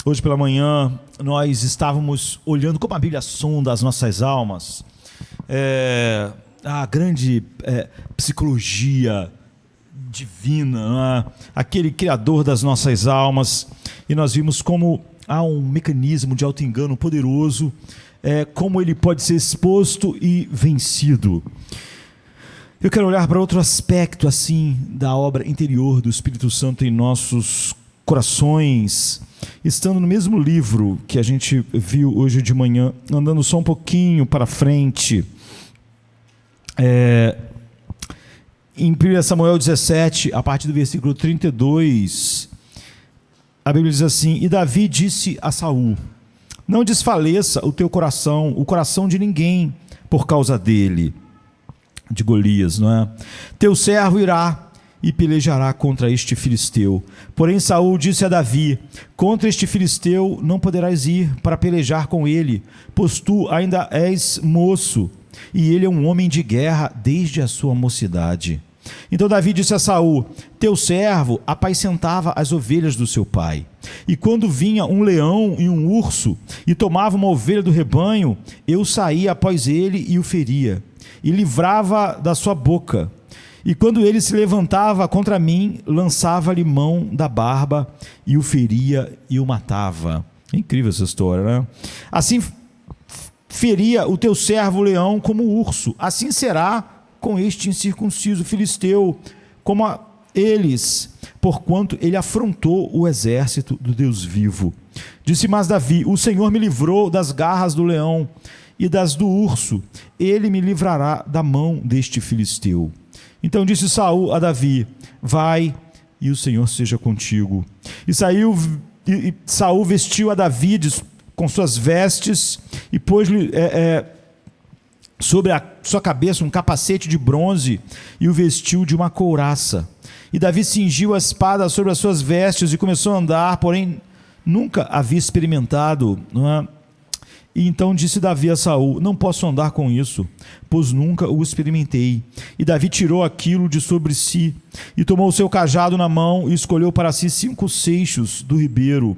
Hoje pela manhã nós estávamos olhando como a Bíblia sonda as nossas almas, a grande psicologia divina, aquele criador das nossas almas, e nós vimos como há um mecanismo de auto-engano poderoso, como ele pode ser exposto e vencido. Eu quero olhar para outro aspecto assim da obra interior do Espírito Santo em nossos corações, estando no mesmo livro que a gente viu hoje de manhã, andando só um pouquinho para frente, em 1 Samuel 17, a partir do versículo 32, a Bíblia diz assim: E Davi disse a Saul: Não desfaleça o teu coração, o coração de ninguém, por causa dele, de Golias, não é? Teu servo irá e pelejará contra este filisteu. Porém Saul disse a Davi: Contra este filisteu não poderás ir para pelejar com ele, pois tu ainda és moço, e ele é um homem de guerra desde a sua mocidade. Então Davi disse a Saul: Teu servo apacentava as ovelhas do seu pai, e quando vinha um leão e um urso, e tomava uma ovelha do rebanho, eu saía após ele e o feria, e livrava da sua boca. E quando ele se levantava contra mim, lançava-lhe mão da barba, e o feria e o matava. É incrível essa história, né? Assim feria o teu servo leão como o urso, assim será com este incircunciso filisteu, como a eles, porquanto ele afrontou o exército do Deus vivo. Disse mais Davi: O Senhor me livrou das garras do leão e das do urso, ele me livrará da mão deste filisteu. Então disse Saul a Davi: Vai, e o Senhor seja contigo. E Saul vestiu a Davi com suas vestes, e pôs-lhe sobre a sua cabeça um capacete de bronze, e o vestiu de uma couraça. E Davi cingiu a espada sobre as suas vestes e começou a andar, porém nunca havia experimentado, não é? E então disse Davi a Saul: Não posso andar com isso, pois nunca o experimentei. E Davi tirou aquilo de sobre si, e tomou o seu cajado na mão, e escolheu para si 5 seixos do ribeiro,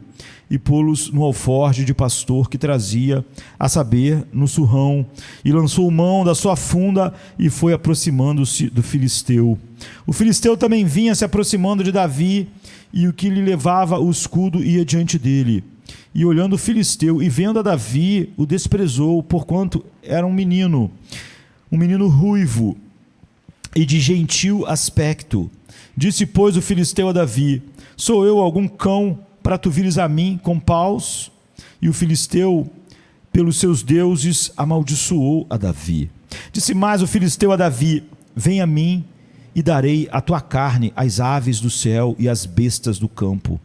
e pô-los no alforje de pastor que trazia, a saber, no surrão, e lançou mão da sua funda, e foi aproximando-se do filisteu. O filisteu também vinha se aproximando de Davi, e o que lhe levava o escudo ia diante dele. E olhando o filisteu e vendo a Davi, o desprezou, porquanto era um menino ruivo e de gentil aspecto. Disse, pois, o filisteu a Davi: Sou eu algum cão para tu vires a mim com paus? E o filisteu, pelos seus deuses, amaldiçoou a Davi. Disse mais o filisteu a Davi: Vem a mim e darei a tua carne às aves do céu e às bestas do campo.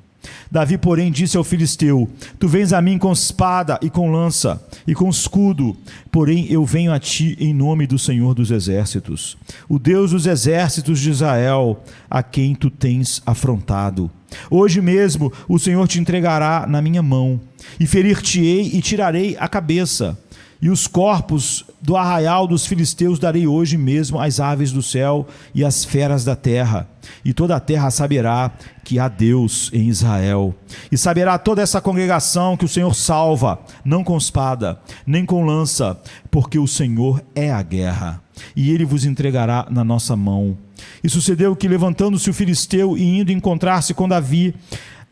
Davi, porém, disse ao filisteu: Tu vens a mim com espada e com lança e com escudo, porém eu venho a ti em nome do Senhor dos exércitos, o Deus dos exércitos de Israel, a quem tu tens afrontado. Hoje mesmo o Senhor te entregará na minha mão, e ferir-te-ei e tirarei a cabeça. E os corpos do arraial dos filisteus darei hoje mesmo às aves do céu e às feras da terra. E toda a terra saberá que há Deus em Israel. E saberá toda essa congregação que o Senhor salva, não com espada, nem com lança, porque o Senhor é a guerra. E ele vos entregará na nossa mão. E sucedeu que, levantando-se o filisteu e indo encontrar-se com Davi,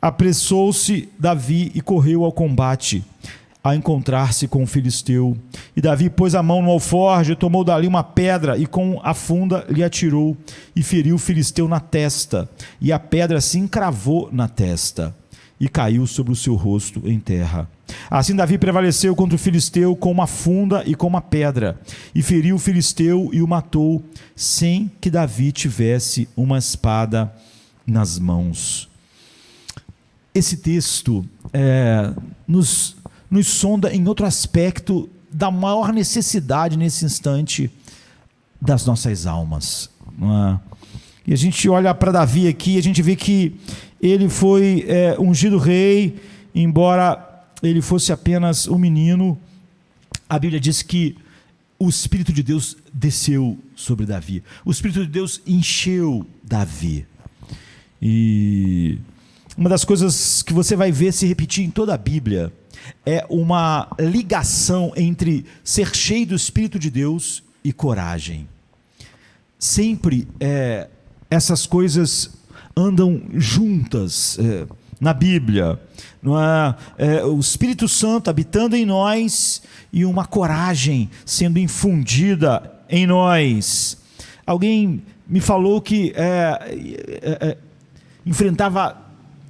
apressou-se Davi e correu ao combate, a encontrar-se com o filisteu. E Davi pôs a mão no alforje, tomou dali uma pedra e com a funda lhe atirou e feriu o filisteu na testa, e a pedra se encravou na testa e caiu sobre o seu rosto em terra. Assim Davi prevaleceu contra o filisteu com uma funda e com uma pedra, e feriu o filisteu e o matou, sem que Davi tivesse uma espada nas mãos. Esse texto nos sonda em outro aspecto da maior necessidade nesse instante das nossas almas, não é? E a gente olha para Davi aqui, a gente vê que ele foi ungido rei, embora ele fosse apenas um menino. A Bíblia diz que o Espírito de Deus desceu sobre Davi, o Espírito de Deus encheu Davi, e uma das coisas que você vai ver se repetir em toda a Bíblia é uma ligação entre ser cheio do Espírito de Deus e coragem. Sempre essas coisas andam juntas na Bíblia, não é? O Espírito Santo habitando em nós e uma coragem sendo infundida em nós. Alguém me falou que enfrentava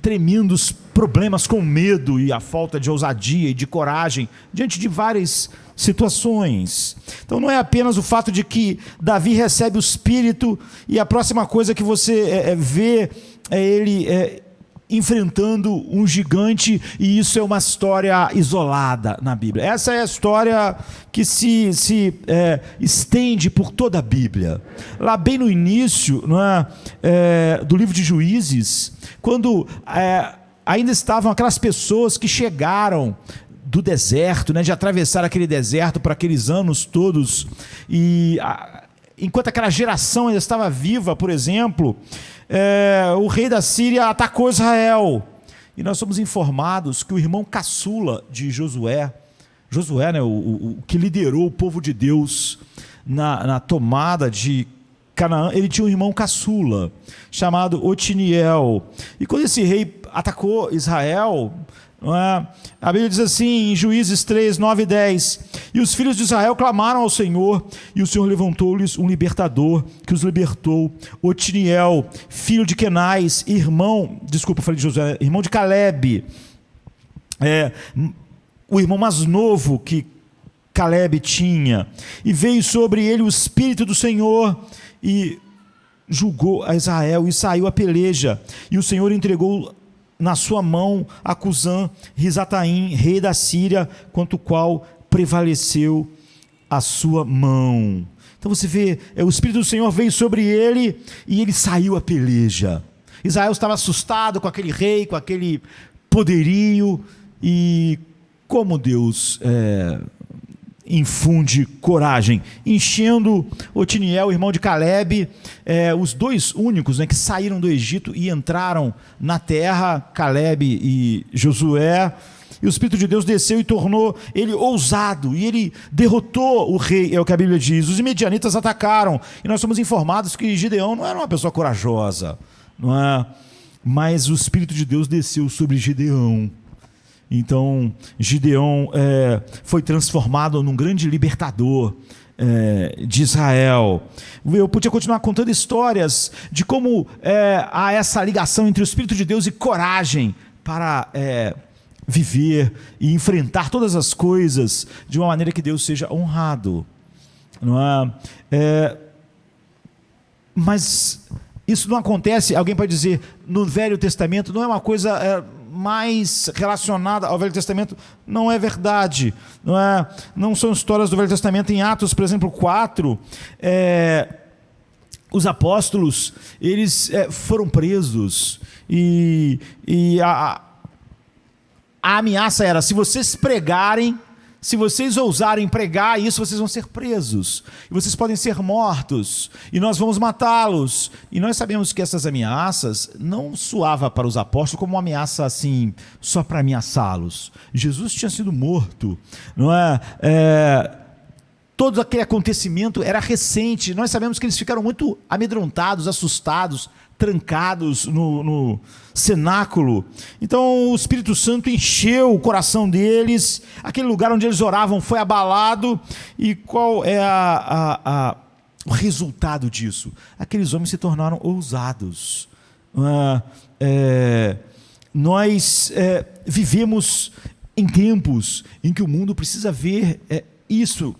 tremendos problemas com medo e a falta de ousadia e de coragem diante de várias situações. Então não é apenas o fato de que Davi recebe o Espírito e a próxima coisa que você vê é ele enfrentando um gigante, e isso é uma história isolada na Bíblia. Essa é a história que se estende por toda a Bíblia. Lá bem no início, não é, do livro de Juízes, quando ainda estavam aquelas pessoas que chegaram do deserto, né, de atravessar aquele deserto por aqueles anos todos, e enquanto aquela geração ainda estava viva, por exemplo, o rei da Síria atacou Israel, e nós somos informados que o irmão caçula de Josué, né, o que liderou o povo de Deus na tomada de Canaã, ele tinha um irmão caçula, chamado Otiniel, e quando esse rei atacou Israel, a Bíblia diz assim, em Juízes 3, 9 e 10, e os filhos de Israel clamaram ao Senhor, e o Senhor levantou-lhes um libertador, que os libertou, Otiniel, filho de Kenaz, irmão de Calebe, o irmão mais novo que Calebe tinha, e veio sobre ele o Espírito do Senhor, e julgou a Israel, e saiu a peleja, e o Senhor entregou na sua mão a Cusã Risataim, rei da Síria, quanto o qual prevaleceu a sua mão. Então você vê, o Espírito do Senhor veio sobre ele e ele saiu a peleja. Israel estava assustado com aquele rei, com aquele poderio, e como Deus infunde coragem, enchendo Otiniel, irmão de Calebe, os dois únicos, né, que saíram do Egito e entraram na terra, Calebe e Josué, e o Espírito de Deus desceu e tornou ele ousado, e ele derrotou o rei, é o que a Bíblia diz. Os midianitas atacaram, e nós somos informados que Gideão não era uma pessoa corajosa, não é? Mas o Espírito de Deus desceu sobre Gideão. Então, Gideão foi transformado num grande libertador de Israel. Eu podia continuar contando histórias de como há essa ligação entre o Espírito de Deus e coragem para viver e enfrentar todas as coisas de uma maneira que Deus seja honrado. Não é? Mas isso não acontece, alguém pode dizer, no Velho Testamento, não é uma coisa mais relacionada ao Velho Testamento. Não é verdade, não são histórias do Velho Testamento. Em Atos, por exemplo, 4, os apóstolos, eles foram presos, e a ameaça era, se vocês pregarem, se vocês ousarem pregar isso, vocês vão ser presos, e vocês podem ser mortos, e nós vamos matá-los. E nós sabemos que essas ameaças não soavam para os apóstolos como uma ameaça assim, só para ameaçá-los. Jesus tinha sido morto, não é? Todo aquele acontecimento era recente. Nós sabemos que eles ficaram muito amedrontados, assustados, trancados no cenáculo. Então o Espírito Santo encheu o coração deles, aquele lugar onde eles oravam foi abalado, e qual é o resultado disso? Aqueles homens se tornaram ousados. Nós vivemos em tempos em que o mundo precisa ver isso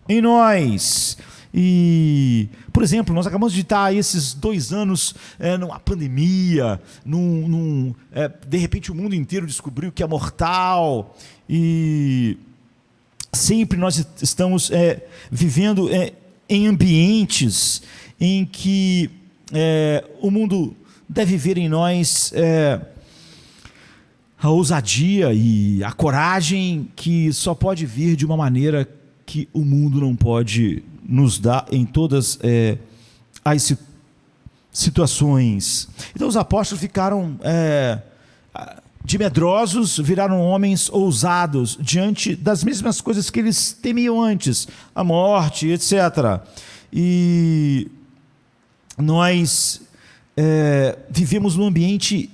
em nós. E, por exemplo, nós acabamos de estar esses 2 anos numa pandemia, de repente o mundo inteiro descobriu que é mortal, e sempre nós estamos vivendo em ambientes em que o mundo deve ver em nós a ousadia e a coragem que só pode vir de uma maneira que o mundo não pode nos dar em todas as situações. Então os apóstolos ficaram de medrosos viraram homens ousados diante das mesmas coisas que eles temiam antes, a morte, etc. E nós vivemos num ambiente,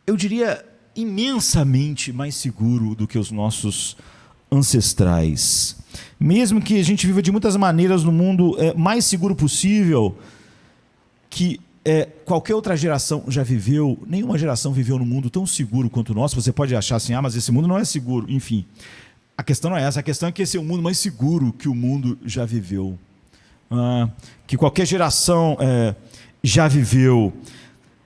eu diria, imensamente mais seguro do que os nossos ancestrais. Mesmo que a gente viva de muitas maneiras no mundo mais seguro possível, que qualquer outra geração já viveu, nenhuma geração viveu num mundo tão seguro quanto o nosso. Você pode achar assim, mas esse mundo não é seguro. Enfim, a questão não é essa. A questão é que esse é o mundo mais seguro que o mundo já viveu. Que qualquer geração já viveu.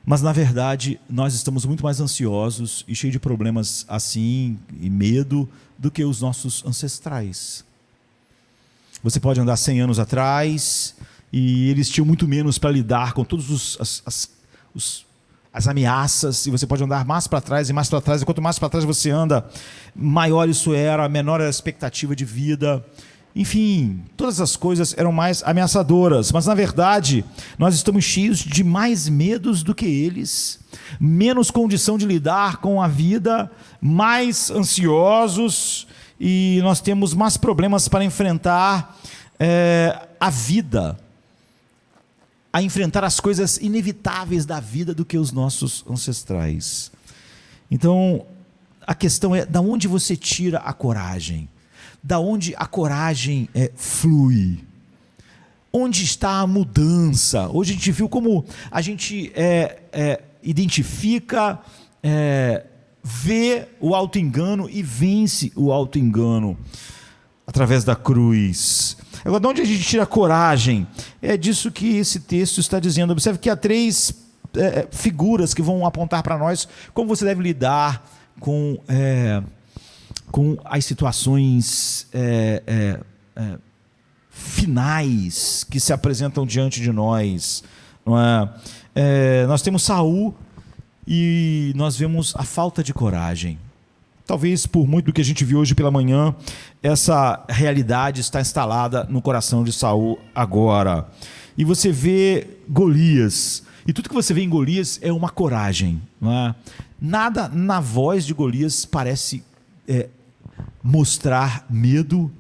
Mas, na verdade, nós estamos muito mais ansiosos e cheios de problemas assim, e medo, do que os nossos ancestrais. Você pode andar 100 anos atrás e eles tinham muito menos para lidar com todas as ameaças, e você pode andar mais para trás e mais para trás, e quanto mais para trás você anda, maior isso era, menor era a expectativa de vida. Enfim, todas as coisas eram mais ameaçadoras, mas na verdade nós estamos cheios de mais medos do que eles, menos condição de lidar com a vida, mais ansiosos, e nós temos mais problemas para enfrentar a vida, a enfrentar as coisas inevitáveis da vida do que os nossos ancestrais. Então, a questão é: da onde você tira a coragem? Da onde a coragem flui? Onde está a mudança? Hoje a gente viu como a gente identifica, vê o auto-engano e vence o auto-engano através da cruz. Agora, de onde a gente tira a coragem? É disso que esse texto está dizendo. Observe que há 3 figuras que vão apontar para nós como você deve lidar com as situações finais que se apresentam diante de nós. Não é? Nós temos Saul e nós vemos a falta de coragem. Talvez por muito do que a gente viu hoje pela manhã, essa realidade está instalada no coração de Saul agora. E você vê Golias, e tudo que você vê em Golias é uma coragem. Não é? Nada na voz de Golias parece mostrar medo,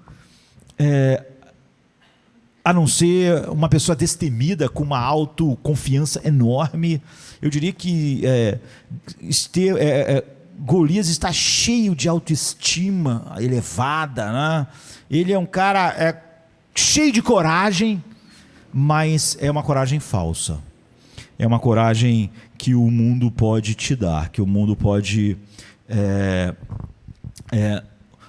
a não ser uma pessoa destemida, com uma autoconfiança enorme. Eu diria que Golias está cheio de autoestima elevada, né? Ele é um cara cheio de coragem, mas é uma coragem falsa. É uma coragem que o mundo pode te dar, que o mundo pode...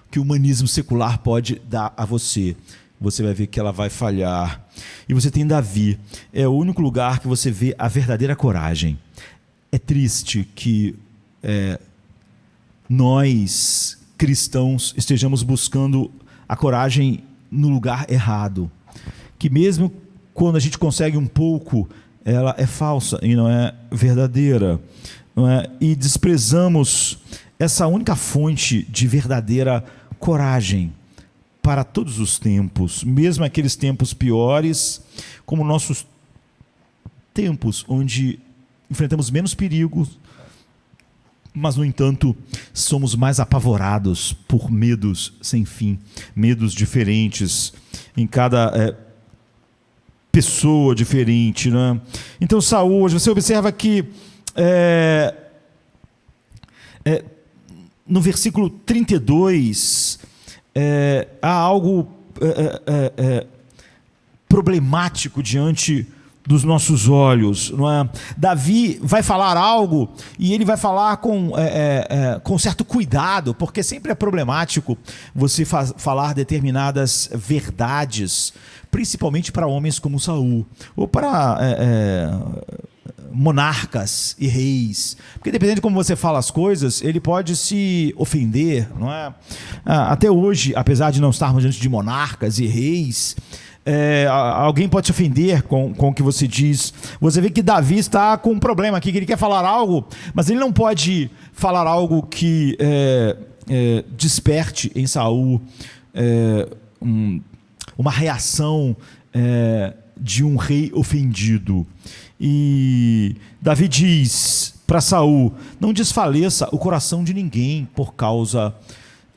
que o humanismo secular pode dar a você. Você vai ver que ela vai falhar. E você tem Davi. É o único lugar que você vê a verdadeira coragem. É triste que nós, cristãos, estejamos buscando a coragem no lugar errado. Que mesmo quando a gente consegue um pouco, ela é falsa e não é verdadeira. Não é? E desprezamos essa única fonte de verdadeira coragem para todos os tempos, mesmo aqueles tempos piores, como nossos tempos onde enfrentamos menos perigos, mas, no entanto, somos mais apavorados por medos sem fim, medos diferentes em cada pessoa diferente, né? Então, Saul, hoje você observa que no versículo 32 há algo problemático diante dos nossos olhos, não é? Davi vai falar algo e ele vai falar com certo cuidado, porque sempre é problemático você falar determinadas verdades, principalmente para homens como Saul, ou para monarcas e reis, porque dependendo de como você fala as coisas, ele pode se ofender, não é? Até hoje, apesar de não estarmos diante de monarcas e reis, alguém pode se ofender com o que você diz. Você vê que Davi está com um problema aqui, que ele quer falar algo, mas ele não pode falar algo que desperte em Saul uma reação de um rei ofendido. E Davi diz: para Saul: não desfaleça o coração de ninguém por causa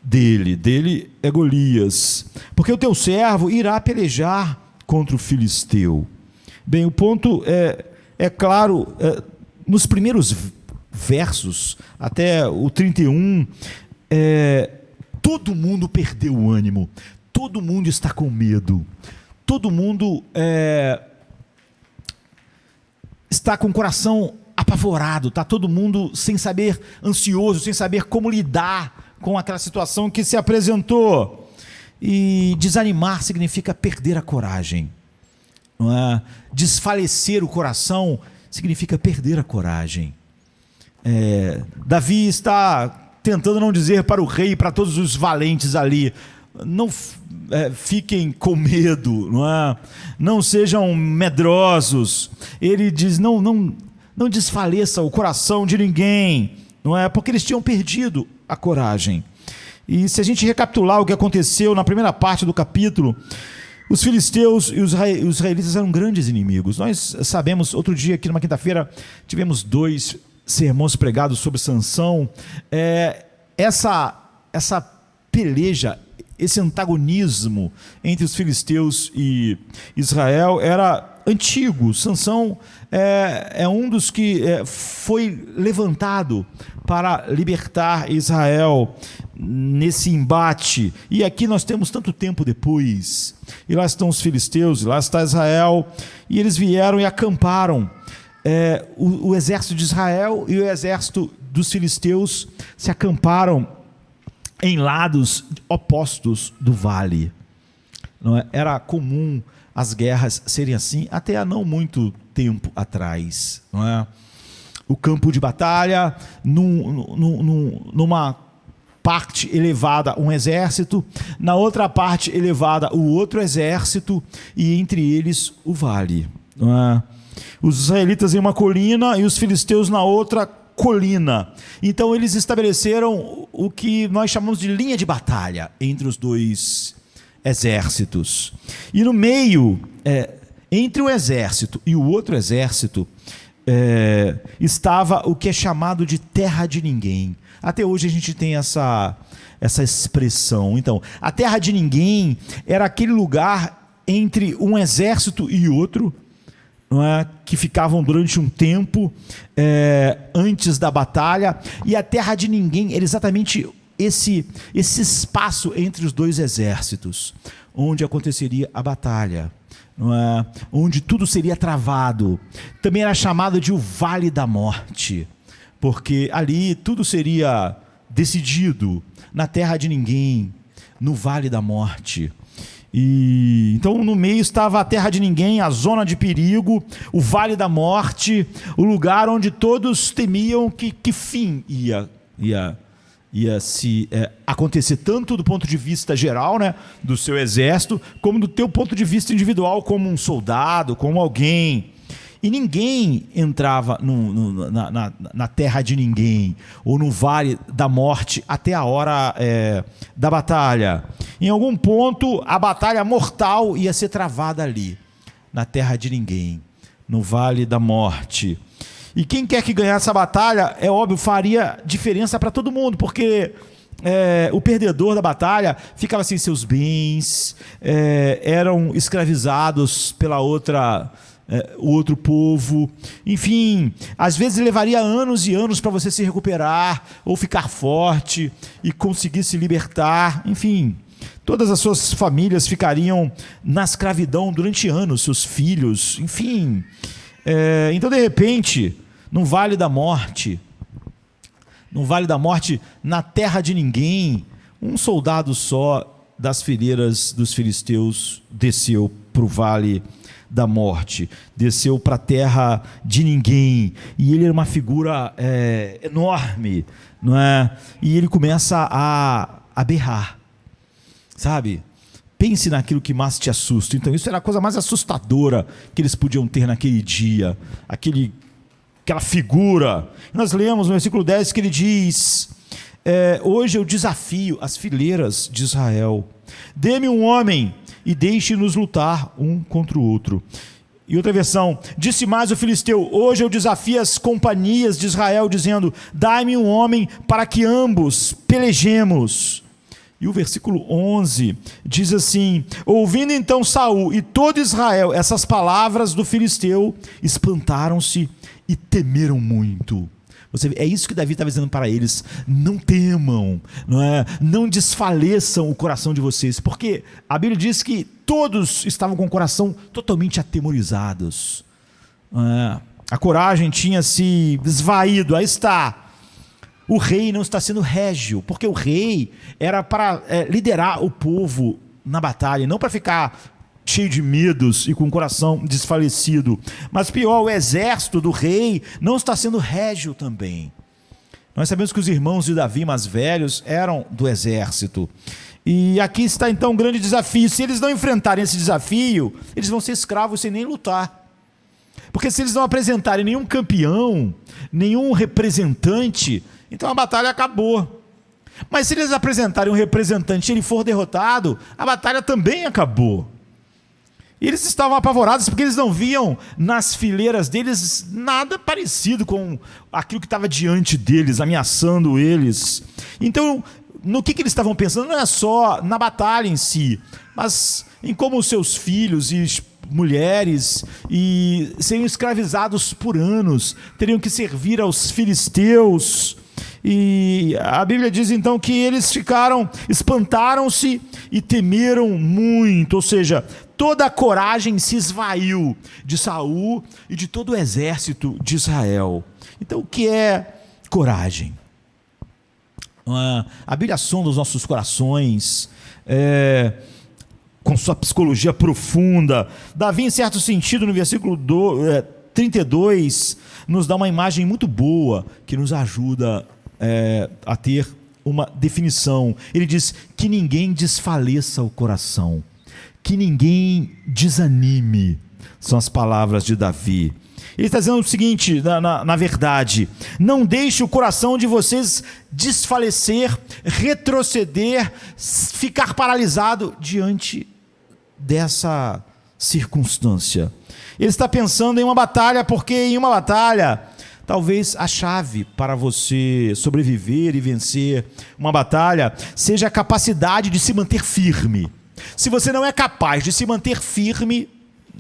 dele é Golias, porque o teu servo irá pelejar contra o filisteu. Bem, o ponto é claro, nos primeiros versos, até o 31, todo mundo perdeu o ânimo, todo mundo está com medo, todo mundo está com o coração apavorado, está todo mundo sem saber, ansioso, sem saber como lidar com aquela situação que se apresentou. E desanimar significa perder a coragem, não é? Desfalecer o coração significa perder a coragem. Davi está tentando não dizer para o rei, para todos os valentes ali: não fiquem com medo, não é? Não sejam medrosos. Ele diz: não desfaleça o coração de ninguém, não é? Porque eles tinham perdido a coragem. E se a gente recapitular o que aconteceu na primeira parte do capítulo, os filisteus e os israelitas eram grandes inimigos. Nós sabemos, outro dia aqui numa quinta-feira, tivemos 2 sermões pregados sobre Sansão. Essa peleja, esse antagonismo entre os filisteus e Israel era antigo. Sansão é um dos que foi levantado para libertar Israel nesse embate. E aqui nós temos tanto tempo depois, e lá estão os filisteus, e lá está Israel, e eles vieram e acamparam. O exército de Israel e o exército dos filisteus se acamparam em lados opostos do vale. Não é? Era comum as guerras serem assim até há não muito tempo atrás, não é? O campo de batalha, numa parte elevada um exército, na outra parte elevada o outro exército, e entre eles o vale, não é? Os israelitas em uma colina e os filisteus na outra colina. Então eles estabeleceram o que nós chamamos de linha de batalha entre os 2 exércitos. E no meio, entre o exército e o outro exército, estava o que é chamado de terra de ninguém. Até hoje a gente tem essa expressão. Então, a terra de ninguém era aquele lugar entre um exército e outro, não é? Que ficavam durante um tempo antes da batalha. E a terra de ninguém era exatamente esse espaço entre os 2 exércitos, onde aconteceria a batalha, não é? Onde tudo seria travado. Também era chamado de o Vale da Morte, porque ali tudo seria decidido, na terra de ninguém, no Vale da Morte. E então no meio estava a terra de ninguém, a zona de perigo, o Vale da Morte, o lugar onde todos temiam que fim ia se acontecer, tanto do ponto de vista geral, né, do seu exército, como do teu ponto de vista individual, como um soldado, como alguém. E ninguém entrava na terra de ninguém, ou no Vale da Morte, até a hora da batalha. Em algum ponto, a batalha mortal ia ser travada ali, na terra de ninguém, no Vale da Morte. E quem quer que ganhasse essa batalha, é óbvio, faria diferença para todo mundo, porque o perdedor da batalha ficava sem seus bens, eram escravizados pela o outro povo. Enfim, às vezes levaria anos e anos para você se recuperar, ou ficar forte e conseguir se libertar. Enfim, todas as suas famílias ficariam na escravidão durante anos, seus filhos, enfim. Então, de repente, no Vale da Morte, na terra de ninguém, um soldado só das fileiras dos filisteus desceu para o Vale da Morte, desceu para a terra de ninguém, e ele era uma figura enorme, não é? E ele começa a berrar, sabe? Pense naquilo que mais te assusta. Então isso era a coisa mais assustadora que eles podiam ter naquele dia, aquela figura. Nós lemos no versículo 10 que ele diz: hoje eu desafio as fileiras de Israel, dê-me um homem e deixe-nos lutar um contra o outro. E outra versão, disse mais o filisteu: hoje eu desafio as companhias de Israel, dizendo: dai-me um homem para que ambos pelejemos. E o versículo 11 diz assim: ouvindo então Saul e todo Israel essas palavras do filisteu, espantaram-se e temeram muito. Você vê, é isso que Davi estava dizendo para eles: não temam, não desfaleçam o coração de vocês, porque a Bíblia diz que todos estavam com o coração totalmente atemorizados. A coragem tinha se esvaído. Aí está. O rei não está sendo régio, porque o rei era para liderar o povo na batalha, não para ficar cheio de medos e com o coração desfalecido. Mas pior, o exército do rei não está sendo régio também. Nós sabemos que os irmãos de Davi mais velhos eram do exército. E aqui está então um grande desafio. Se eles não enfrentarem esse desafio, eles vão ser escravos sem nem lutar. Porque se eles não apresentarem nenhum campeão, nenhum representante, então a batalha acabou. Mas se eles apresentarem um representante e ele for derrotado, a batalha também acabou. E eles estavam apavorados porque eles não viam nas fileiras deles nada parecido com aquilo que estava diante deles, ameaçando eles. Então, no que eles estavam pensando? Não é só na batalha em si, mas em como os seus filhos e mulheres seriam escravizados por anos, teriam que servir aos filisteus. E a Bíblia diz então que eles espantaram-se e temeram muito, ou seja, toda a coragem se esvaiu de Saul e de todo o exército de Israel. Então, o que é coragem? A Bíblia sonda os nossos corações, com sua psicologia profunda. Davi, em certo sentido, no versículo 32, nos dá uma imagem muito boa que nos ajuda a ter uma definição. Ele diz que ninguém desfaleça o coração, que ninguém desanime. São as palavras de Davi. Ele está dizendo o seguinte, na verdade: não deixe o coração de vocês desfalecer, retroceder, ficar paralisado diante dessa circunstância. Ele está pensando em uma batalha, porque em uma batalha, talvez a chave para você sobreviver e vencer uma batalha seja a capacidade de se manter firme. Se você não é capaz de se manter firme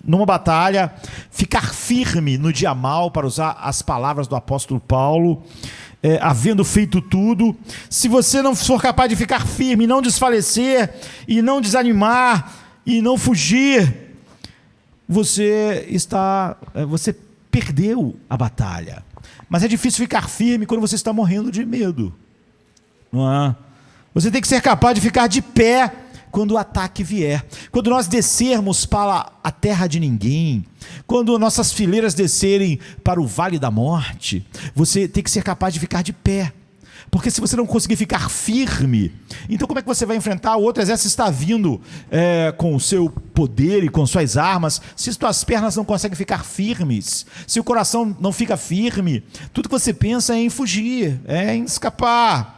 numa batalha, ficar firme no dia mal, para usar as palavras do apóstolo Paulo, havendo feito tudo, se você não for capaz de ficar firme, não desfalecer e não desanimar e não fugir, você perdeu a batalha. Mas é difícil ficar firme quando você está morrendo de medo, não é? Você tem que ser capaz de ficar de pé quando o ataque vier. Quando nós descermos para a terra de ninguém, quando nossas fileiras descerem para o vale da morte, você tem que ser capaz de ficar de pé. Porque se você não conseguir ficar firme, então como é que você vai enfrentar? O outro exército está vindo com o seu poder e com suas armas. Se suas pernas não conseguem ficar firmes, se o coração não fica firme, tudo que você pensa é em fugir, é em escapar.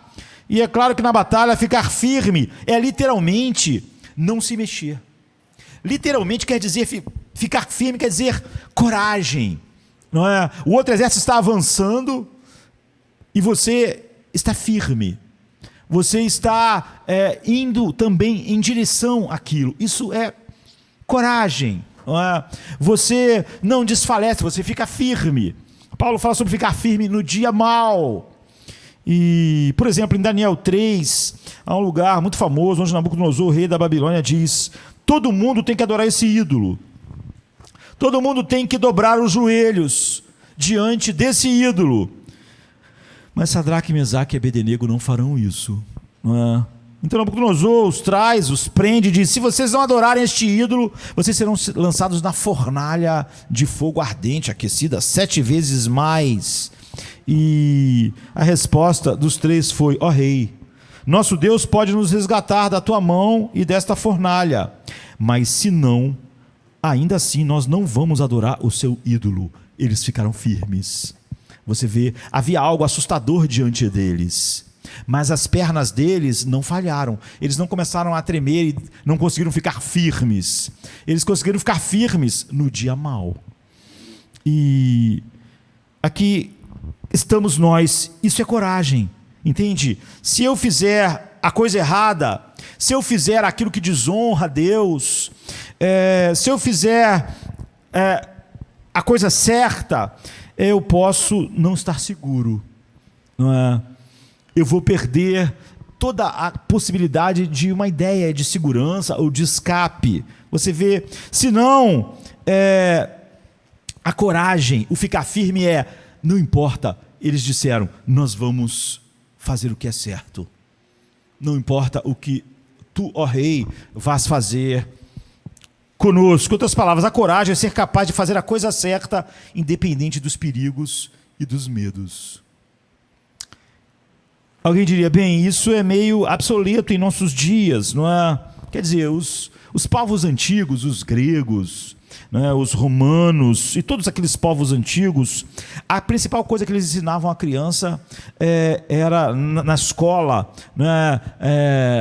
E é claro que na batalha ficar firme é literalmente não se mexer. Literalmente quer dizer, ficar firme quer dizer coragem, não é? O outro exército está avançando e você está firme, você está indo também em direção àquilo. Isso é coragem, não é? Você não desfalece, você fica firme. Paulo fala sobre ficar firme no dia mau. E, por exemplo, em Daniel 3, há um lugar muito famoso onde Nabucodonosor, rei da Babilônia, diz: todo mundo tem que adorar esse ídolo, todo mundo tem que dobrar os joelhos diante desse ídolo. Mas Sadraque, Mesaque e Abednego não farão isso, não é? Então Nabucodonosor os traz, os prende e diz: se vocês não adorarem este ídolo, vocês serão lançados na fornalha de fogo ardente, aquecida 7 vezes mais. E a resposta dos 3 foi: ó rei, nosso Deus pode nos resgatar da tua mão e desta fornalha, mas se não, ainda assim nós não vamos adorar o seu ídolo. Eles ficaram firmes. Você vê, havia algo assustador diante deles. mas as pernas deles não falharam. Eles não começaram a tremer e não conseguiram ficar firmes. Eles conseguiram ficar firmes no dia mau. E aqui estamos nós. Isso é coragem, entende? Se eu fizer a coisa errada, se eu fizer aquilo que desonra a Deus, se eu fizer a coisa certa, eu posso não estar seguro, não é? Eu vou perder toda a possibilidade de uma ideia de segurança ou de escape. Você vê, se não, a coragem, o ficar firme não importa. Eles disseram, nós vamos fazer o que é certo. Não importa o que tu, ó rei, vás fazer conosco. Em outras palavras, a coragem é ser capaz de fazer a coisa certa, independente dos perigos e dos medos. Alguém diria, bem, isso é meio obsoleto em nossos dias, não é? Quer dizer, os povos antigos, os gregos, né, os romanos e todos aqueles povos antigos, a principal coisa que eles ensinavam à criança era na escola, né,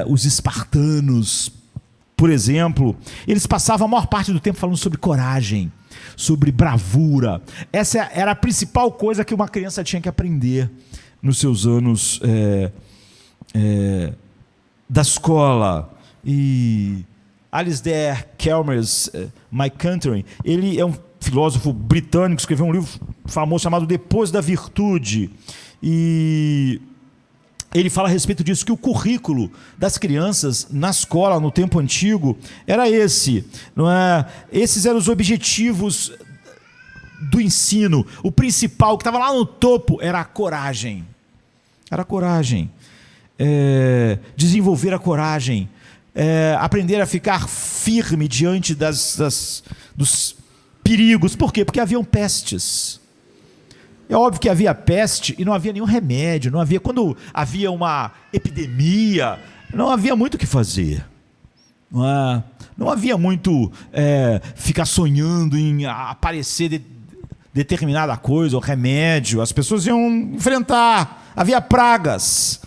os espartanos, por exemplo, eles passavam a maior parte do tempo falando sobre coragem, sobre bravura. Essa era a principal coisa que uma criança tinha que aprender nos seus anos da escola. E Alasdair Chalmers McIntyre, ele é um filósofo britânico, escreveu um livro famoso chamado Depois da Virtude, e ele fala a respeito disso, que o currículo das crianças na escola, no tempo antigo, era esse, não é? Esses eram os objetivos do ensino. O principal, que estava lá no topo, era a coragem. Era a coragem. Desenvolver a coragem. Aprender a ficar firme diante dos perigos. Por quê? Porque haviam pestes. É óbvio que havia peste e não havia nenhum remédio. Quando havia uma epidemia, não havia muito o que fazer. Não havia muito ficar sonhando em aparecer determinada coisa, ou remédio. As pessoas iam enfrentar. Havia pragas.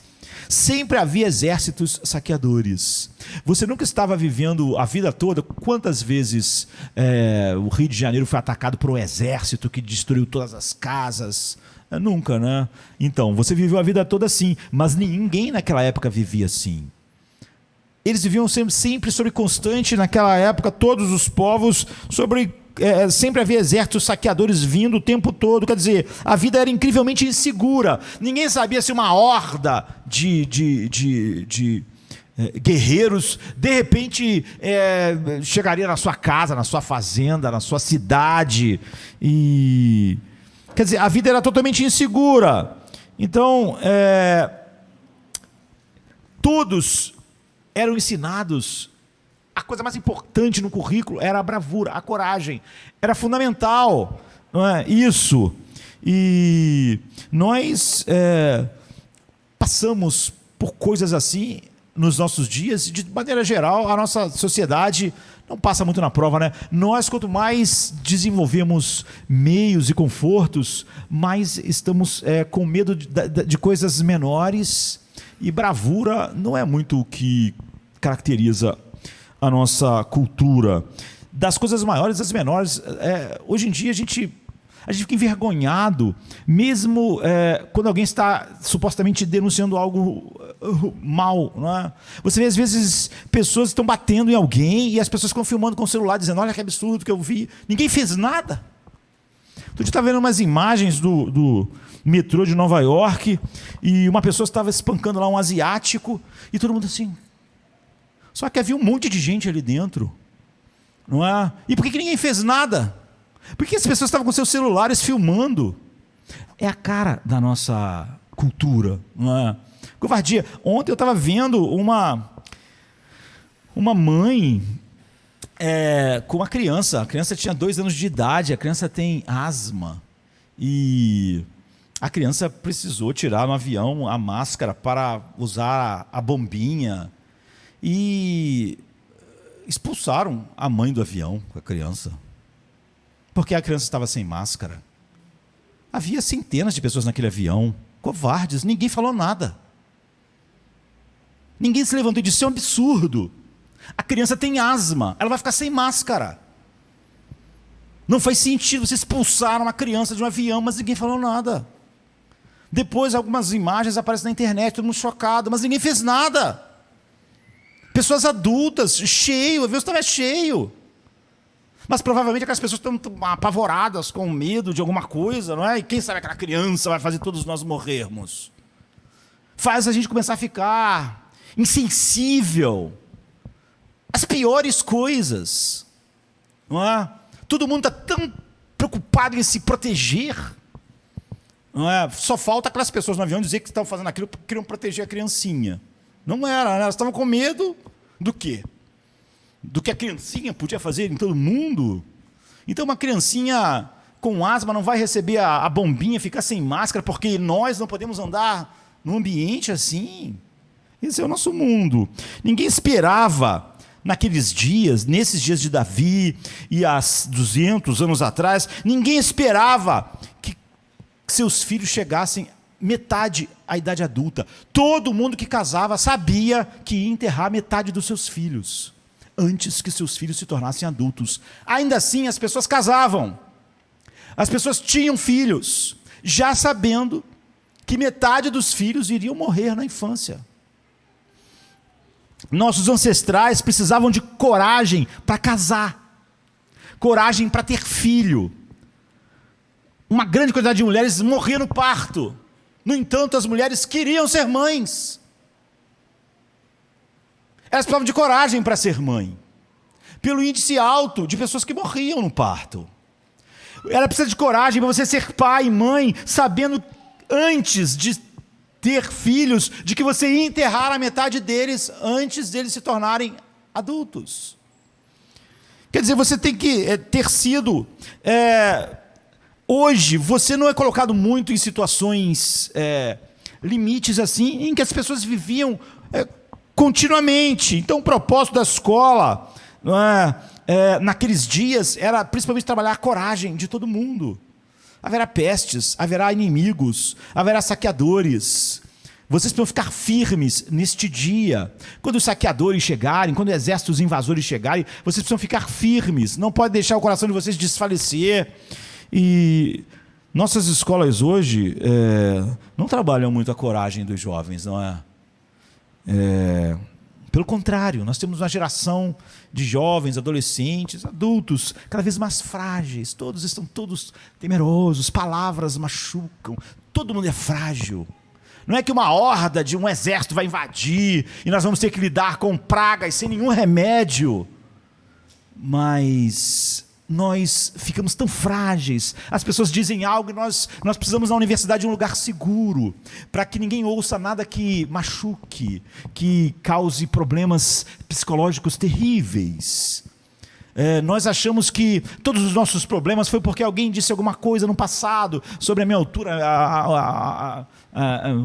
Sempre havia exércitos saqueadores. Você nunca estava vivendo a vida toda. Quantas vezes o Rio de Janeiro foi atacado por um exército que destruiu todas as casas? Nunca, né? Então, você viveu a vida toda assim, mas ninguém naquela época vivia assim. Eles viviam sempre sobre constante, naquela época, todos os povos, sempre havia exércitos saqueadores vindo o tempo todo. Quer dizer, a vida era incrivelmente insegura. Ninguém sabia se uma horda de guerreiros de repente chegaria na sua casa, na sua fazenda, na sua cidade. E quer dizer, a vida era totalmente insegura. Então todos eram ensinados. A coisa mais importante no currículo era a bravura, a coragem. Era fundamental, não é? Isso. E nós passamos por coisas assim nos nossos dias, e de maneira geral, a nossa sociedade não passa muito na prova, né? Nós, quanto mais desenvolvemos meios e confortos, mais estamos com medo de coisas menores, e bravura não é muito o que caracteriza a nossa cultura. Das coisas maiores às menores, hoje em dia a gente fica envergonhado, mesmo quando alguém está supostamente denunciando algo mal, não é? Você vê, às vezes, pessoas estão batendo em alguém e as pessoas ficam filmando com o celular, dizendo, olha que absurdo que eu vi. Ninguém fez nada. Outro dia eu estava vendo umas imagens do metrô de Nova York e uma pessoa estava espancando lá um asiático e todo mundo assim. Só que havia um monte de gente ali dentro, não é? E por que ninguém fez nada? Por que as pessoas estavam com seus celulares filmando? É a cara da nossa cultura, não é? Covardia. Ontem eu estava vendo uma mãe com uma criança. A criança tinha 2 anos de idade, a criança tem asma. E a criança precisou tirar no avião a máscara para usar a bombinha. E expulsaram a mãe do avião com a criança, porque a criança estava sem máscara. Havia centenas de pessoas naquele avião, covardes, ninguém falou nada. Ninguém se levantou e disse: isso é um absurdo. A criança tem asma, ela vai ficar sem máscara. Não faz sentido, vocês expulsaram uma criança de um avião, mas ninguém falou nada. Depois algumas imagens aparecem na internet, todo mundo chocado, mas ninguém fez nada. Pessoas adultas, cheio, o avião estava cheio. Mas provavelmente aquelas pessoas estão apavoradas, com medo de alguma coisa, não é? E quem sabe aquela criança vai fazer todos nós morrermos. Faz a gente começar a ficar insensível às piores coisas, não é? Todo mundo está tão preocupado em se proteger, não é? Só falta aquelas pessoas no avião dizer que estavam fazendo aquilo porque queriam proteger a criancinha. Não era, né? Elas estavam com medo do quê? Do que a criancinha podia fazer em todo mundo. Então uma criancinha com asma não vai receber a bombinha, ficar sem máscara, porque nós não podemos andar num ambiente assim. Esse é o nosso mundo. Ninguém esperava naqueles dias, nesses dias de Davi e há 200 anos atrás, ninguém esperava que seus filhos chegassem metade à idade adulta. Todo mundo que casava sabia que ia enterrar metade dos seus filhos antes que seus filhos se tornassem adultos. Ainda assim, as pessoas casavam. As pessoas tinham filhos, já sabendo que metade dos filhos iriam morrer na infância. Nossos ancestrais precisavam de coragem para casar, coragem para ter filho. Uma grande quantidade de mulheres morria no parto. No entanto, as mulheres queriam ser mães. Elas precisavam de coragem para ser mãe, pelo índice alto de pessoas que morriam no parto. Ela precisa de coragem para você ser pai e mãe, sabendo antes de ter filhos, de que você ia enterrar a metade deles antes deles se tornarem adultos. Quer dizer, você tem que ter sido... hoje, você não é colocado muito em situações limites assim, em que as pessoas viviam continuamente. Então, o propósito da escola, não naqueles dias, era principalmente trabalhar a coragem de todo mundo. Haverá pestes, haverá inimigos, haverá saqueadores. Vocês precisam ficar firmes neste dia. Quando os saqueadores chegarem, quando os exércitos invasores chegarem, vocês precisam ficar firmes. Não pode deixar o coração de vocês desfalecer. E nossas escolas hoje não trabalham muito a coragem dos jovens, não é? Pelo contrário, nós temos uma geração de jovens, adolescentes, adultos, cada vez mais frágeis. Todos estão temerosos, palavras machucam, todo mundo é frágil. Não é que uma horda de um exército vai invadir e nós vamos ter que lidar com pragas sem nenhum remédio. Mas nós ficamos tão frágeis, as pessoas dizem algo e nós precisamos na universidade de um lugar seguro, para que ninguém ouça nada que machuque, que cause problemas psicológicos terríveis. Nós achamos que todos os nossos problemas foi porque alguém disse alguma coisa no passado sobre a minha altura,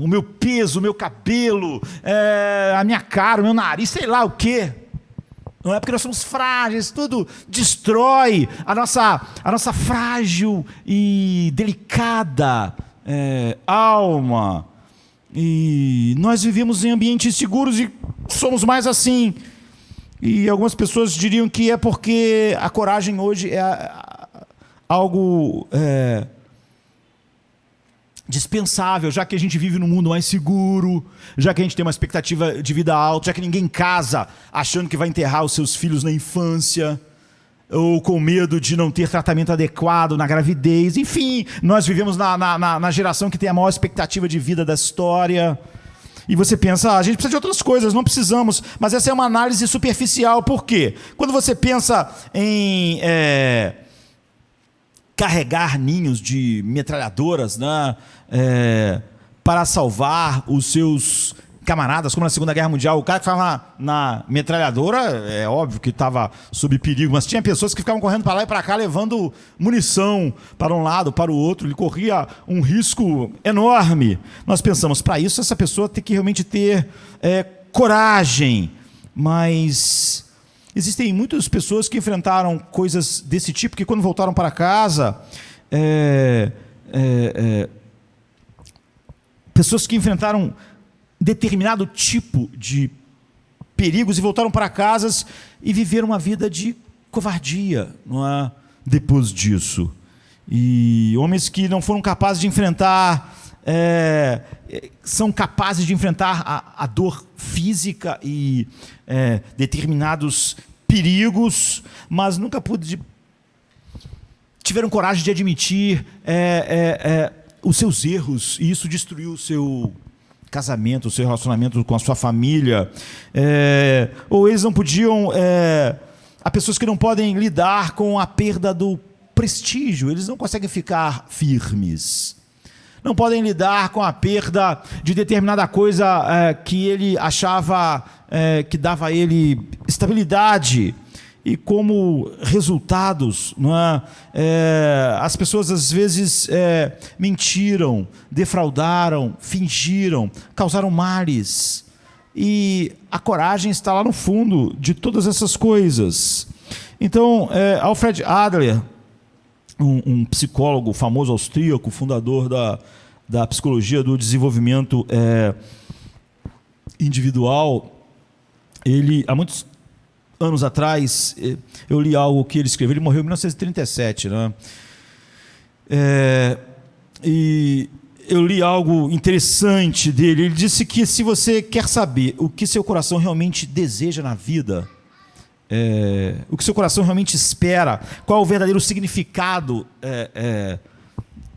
o meu peso, o meu cabelo, a minha cara, o meu nariz, sei lá o quê. Não é porque nós somos frágeis, tudo destrói a nossa frágil e delicada alma. E nós vivemos em ambientes seguros e somos mais assim. E algumas pessoas diriam que é porque a coragem hoje é algo dispensável, já que a gente vive num mundo mais seguro, já que a gente tem uma expectativa de vida alta, já que ninguém casa achando que vai enterrar os seus filhos na infância, ou com medo de não ter tratamento adequado na gravidez. Enfim, nós vivemos na geração que tem a maior expectativa de vida da história. E você pensa, a gente precisa de outras coisas, não precisamos. Mas essa é uma análise superficial. Por quê? Quando você pensa em carregar ninhos de metralhadoras, né, para salvar os seus camaradas, como na Segunda Guerra Mundial, o cara que ficava na metralhadora, é óbvio que estava sob perigo, mas tinha pessoas que ficavam correndo para lá e para cá, levando munição para um lado, para o outro. Ele corria um risco enorme. Nós pensamos, para isso, essa pessoa tem que realmente ter coragem. Mas existem muitas pessoas que enfrentaram coisas desse tipo, que quando voltaram para casa, pessoas que enfrentaram determinado tipo de perigos e voltaram para casas e viveram uma vida de covardia, não é? Depois disso. E homens que não foram capazes de enfrentar, são capazes de enfrentar a dor física e determinados perigos, mas nunca tiveram coragem de admitir os seus erros, e isso destruiu o seu casamento, o seu relacionamento com a sua família. Ou eles não podiam... há pessoas que não podem lidar com a perda do prestígio, eles não conseguem ficar firmes. Não podem lidar com a perda de determinada coisa que ele achava que dava a ele estabilidade. E como resultados, não é? As pessoas às vezes mentiram, defraudaram, fingiram, causaram males. E a coragem está lá no fundo de todas essas coisas. Então, Alfred Adler, um psicólogo famoso austríaco, fundador da psicologia do desenvolvimento individual, ele, há muitos anos atrás, eu li algo que ele escreveu. Ele morreu em 1937, né? E eu li algo interessante dele. Ele disse que se você quer saber o que seu coração realmente deseja na vida, o que seu coração realmente espera, qual é o verdadeiro significado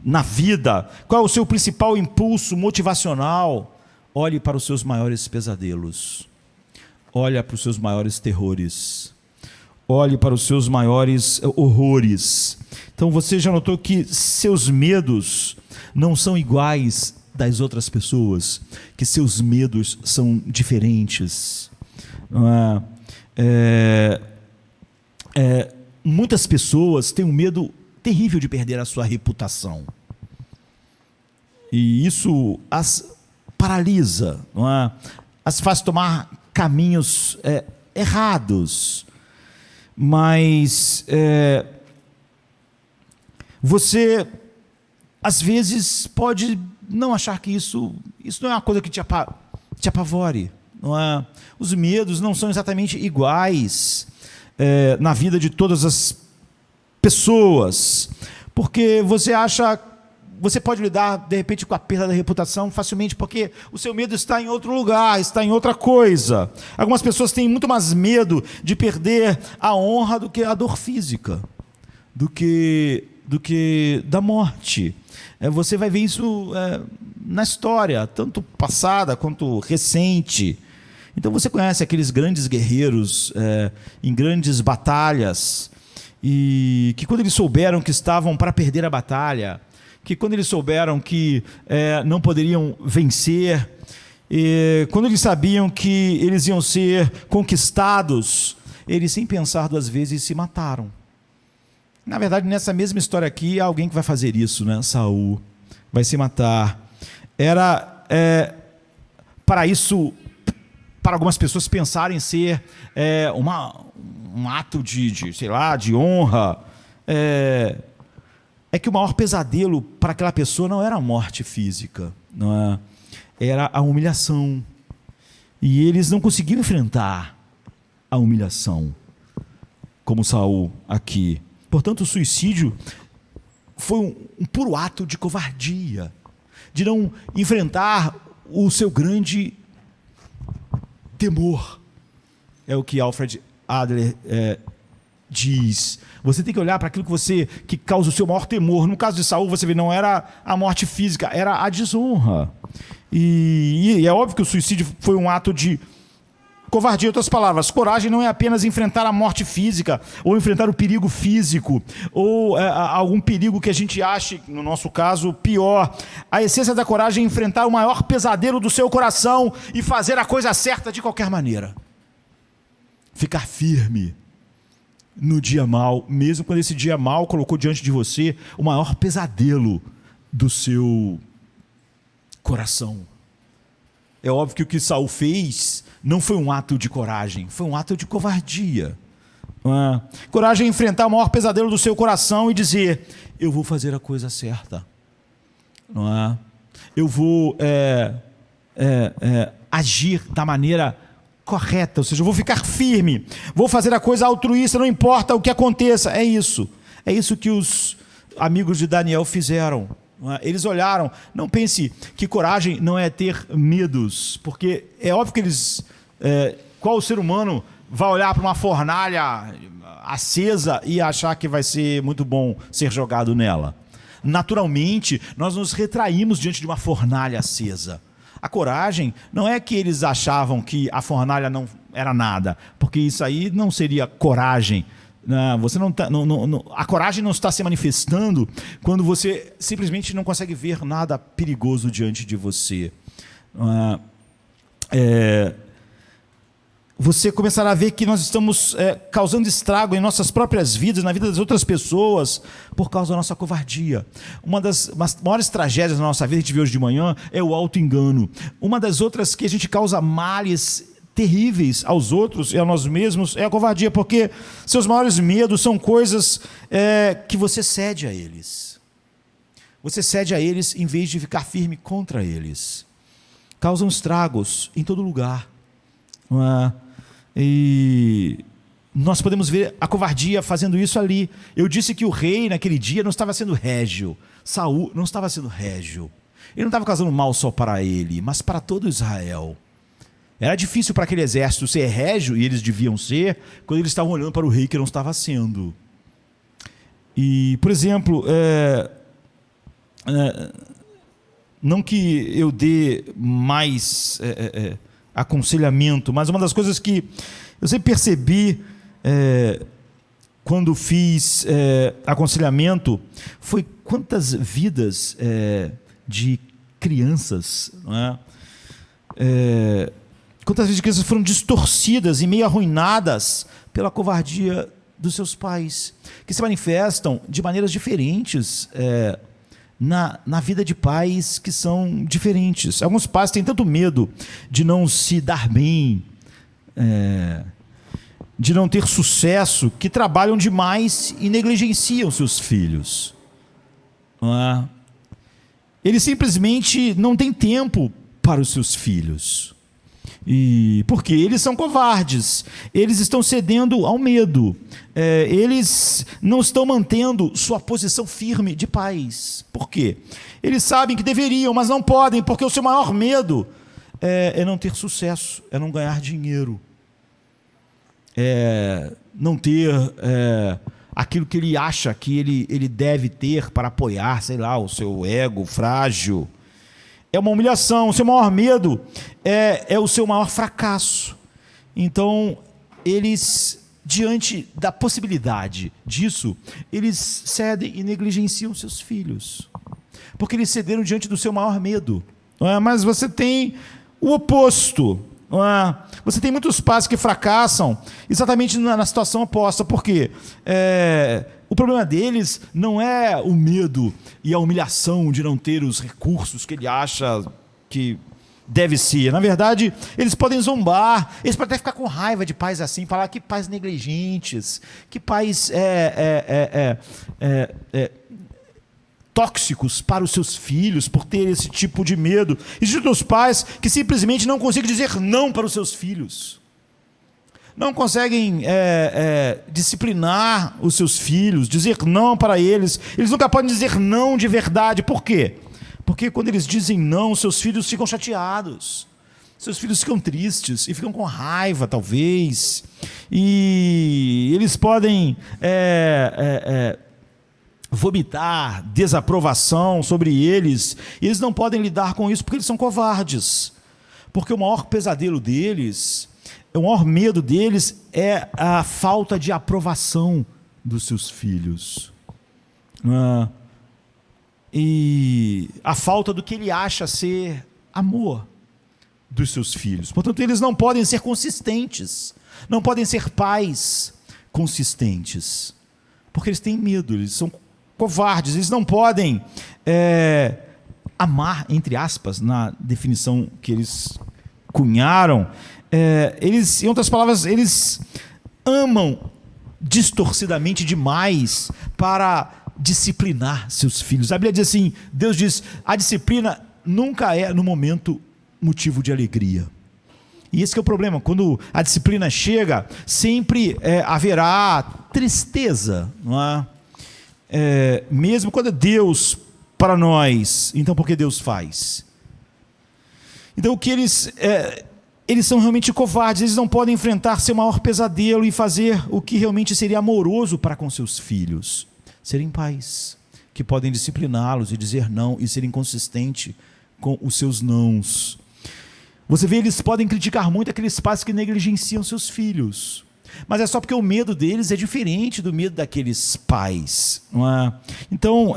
na vida, qual é o seu principal impulso motivacional, olhe para os seus maiores pesadelos. Olha para os seus maiores terrores. Olhe para os seus maiores horrores. Então você já notou que seus medos não são iguais das outras pessoas, que seus medos são diferentes. Não é? Muitas pessoas têm um medo terrível de perder a sua reputação. E isso as paralisa, não é? As faz tomar caminhos errados. Mas você, às vezes, pode não achar que isso não é uma coisa que te apavore. Não é? Os medos não são exatamente iguais na vida de todas as pessoas, porque você pode lidar, de repente, com a perda da reputação facilmente, porque o seu medo está em outro lugar, está em outra coisa. Algumas pessoas têm muito mais medo de perder a honra do que a dor física, do que da morte. Você vai ver isso na história, tanto passada quanto recente. Então você conhece aqueles grandes guerreiros em grandes batalhas, e que quando eles souberam que estavam para perder a batalha, que quando eles souberam que não poderiam vencer, quando eles sabiam que eles iam ser conquistados, eles, sem pensar duas vezes, se mataram. Na verdade, nessa mesma história aqui, há alguém que vai fazer isso, né? Saul vai se matar. Era para isso, para algumas pessoas pensarem ser um ato de honra. É que o maior pesadelo para aquela pessoa não era a morte física, não é? Era a humilhação. E eles não conseguiam enfrentar a humilhação, como Saul aqui. Portanto, o suicídio foi um puro ato de covardia, de não enfrentar o seu grande temor. É o que Alfred Adler diz. Você tem que olhar para aquilo que causa o seu maior temor. No caso de Saul, você vê, não era a morte física, era a desonra. E é óbvio que o suicídio foi um ato de covardia. Em outras palavras, coragem não é apenas enfrentar a morte física, ou enfrentar o perigo físico, ou algum perigo que a gente ache, no nosso caso, pior. A essência da coragem é enfrentar o maior pesadelo do seu coração e fazer a coisa certa de qualquer maneira. Ficar firme no dia mau, mesmo quando esse dia mau colocou diante de você o maior pesadelo do seu coração. É óbvio que o que Saul fez não foi um ato de coragem, foi um ato de covardia. Coragem é enfrentar o maior pesadelo do seu coração e dizer: eu vou fazer a coisa certa. Eu vou agir da maneira correta, ou seja, eu vou ficar firme, vou fazer a coisa altruísta, não importa o que aconteça. É isso que os amigos de Daniel fizeram. Eles olharam. Não pense que coragem não é ter medos, porque é óbvio que qual ser humano vai olhar para uma fornalha acesa e achar que vai ser muito bom ser jogado nela? Naturalmente, nós nos retraímos diante de uma fornalha acesa. A coragem não é que eles achavam que a fornalha não era nada, porque isso aí não seria coragem. Você não tá, a coragem não está se manifestando quando você simplesmente não consegue ver nada perigoso diante de você. Você começará a ver que nós estamos causando estrago em nossas próprias vidas, na vida das outras pessoas, por causa da nossa covardia. Uma das maiores tragédias da nossa vida, que a gente viu hoje de manhã, é o auto-engano. Uma das outras que a gente causa males terríveis aos outros e a nós mesmos é a covardia, porque seus maiores medos são coisas que você cede a eles. Você cede a eles em vez de ficar firme contra eles. Causam estragos em todo lugar. Não é? E nós podemos ver a covardia fazendo isso ali. Eu disse que o rei naquele dia não estava sendo régio. Saul não estava sendo régio. Ele não estava causando mal só para ele, mas para todo Israel. Era difícil para aquele exército ser régio, e eles deviam ser, quando eles estavam olhando para o rei que não estava sendo. E, por exemplo, não que eu dê mais aconselhamento, mas uma das coisas que eu sempre percebi quando fiz aconselhamento foi quantas vidas de crianças, não é? Quantas vezes crianças foram distorcidas e meio arruinadas pela covardia dos seus pais, que se manifestam de maneiras diferentes na vida de pais que são diferentes. Alguns pais têm tanto medo de não se dar bem, de não ter sucesso, que trabalham demais e negligenciam seus filhos. Não é? Eles simplesmente não têm tempo para os seus filhos. E porque eles são covardes, eles estão cedendo ao medo, eles não estão mantendo sua posição firme de pais. Por quê? Eles sabem que deveriam, mas não podem, porque o seu maior medo é não ter sucesso, é não ganhar dinheiro, não ter aquilo que ele acha que ele deve ter para apoiar, sei lá, o seu ego frágil. É uma humilhação. O seu maior medo é o seu maior fracasso. Então, eles, diante da possibilidade disso, eles cedem e negligenciam seus filhos, porque eles cederam diante do seu maior medo. Mas você tem o oposto. Você tem muitos pais que fracassam exatamente na situação oposta. Por quê? O problema deles não é o medo e a humilhação de não ter os recursos que ele acha que deve ser. Na verdade, eles podem zombar, eles podem até ficar com raiva de pais assim, falar que pais negligentes, que pais tóxicos para os seus filhos, por ter esse tipo de medo. Existem os pais que simplesmente não conseguem dizer não para os seus filhos. Não conseguem disciplinar os seus filhos, dizer não para eles. Eles nunca podem dizer não de verdade. Por quê? Porque quando eles dizem não, seus filhos ficam chateados. Seus filhos ficam tristes e ficam com raiva, talvez. E eles podem vomitar desaprovação sobre eles. E eles não podem lidar com isso porque eles são covardes. Porque o maior pesadelo deles... O maior medo deles é a falta de aprovação dos seus filhos. E a falta do que ele acha ser amor dos seus filhos. Portanto, eles não podem ser consistentes, não podem ser pais consistentes, porque eles têm medo, eles são covardes, eles não podem amar, entre aspas, na definição que eles cunharam. Eles, em outras palavras, eles amam distorcidamente demais para disciplinar seus filhos. A Bíblia diz assim, Deus diz, a disciplina nunca é no momento motivo de alegria. E esse que é o problema, quando a disciplina chega, sempre haverá tristeza, não é? Mesmo quando é Deus para nós, então por que Deus faz? Então o que eles são realmente covardes, eles não podem enfrentar seu maior pesadelo e fazer o que realmente seria amoroso para com seus filhos, serem pais, que podem discipliná-los e dizer não e serem consistentes com os seus nãos. Você vê, eles podem criticar muito aqueles pais que negligenciam seus filhos, mas é só porque o medo deles é diferente do medo daqueles pais, não é? Então,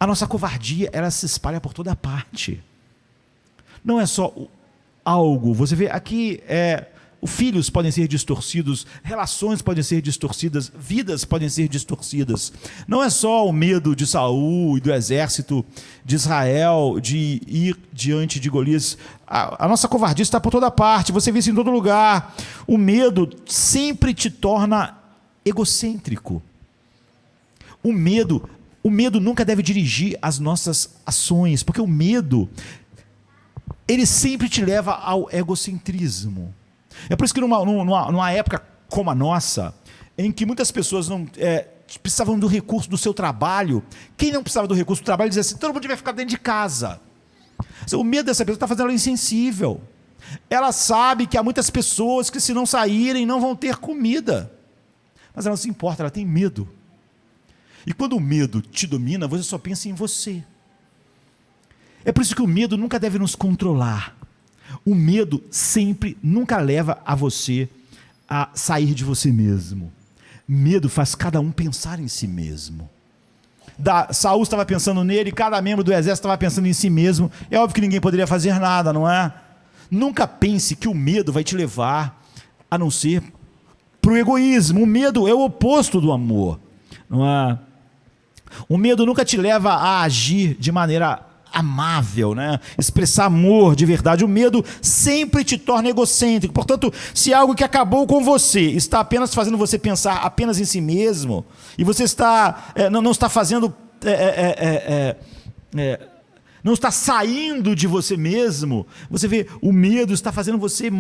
a nossa covardia, ela se espalha por toda parte. Não é só algo, você vê aqui, os filhos podem ser distorcidos, relações podem ser distorcidas, vidas podem ser distorcidas. Não é só o medo de Saul e do exército de Israel de ir diante de Golias. A nossa covardia está por toda parte, você vê isso em todo lugar. O medo sempre te torna egocêntrico. O medo nunca deve dirigir as nossas ações, porque o medo, ele sempre te leva ao egocentrismo. É por isso que numa época como a nossa, em que muitas pessoas não precisavam do recurso do seu trabalho, quem não precisava do recurso do trabalho dizia assim, todo mundo vai ficar dentro de casa. O medo dessa pessoa está fazendo ela insensível. Ela sabe que há muitas pessoas que, se não saírem, não vão ter comida, mas ela não se importa, ela tem medo. E quando o medo te domina, você só pensa em você. É por isso que o medo nunca deve nos controlar. O medo sempre, nunca leva a você a sair de você mesmo. Medo faz cada um pensar em si mesmo. Saul estava pensando nele, cada membro do exército estava pensando em si mesmo. É óbvio que ninguém poderia fazer nada, não é? Nunca pense que o medo vai te levar a não ser para o egoísmo. O medo é o oposto do amor, não é? O medo nunca te leva a agir de maneira amável, né? Expressar amor de verdade. O medo sempre te torna egocêntrico. Portanto, se algo que acabou com você está apenas fazendo você pensar apenas em si mesmo, e você não está fazendo, não está saindo de você mesmo, você vê, o medo está fazendo você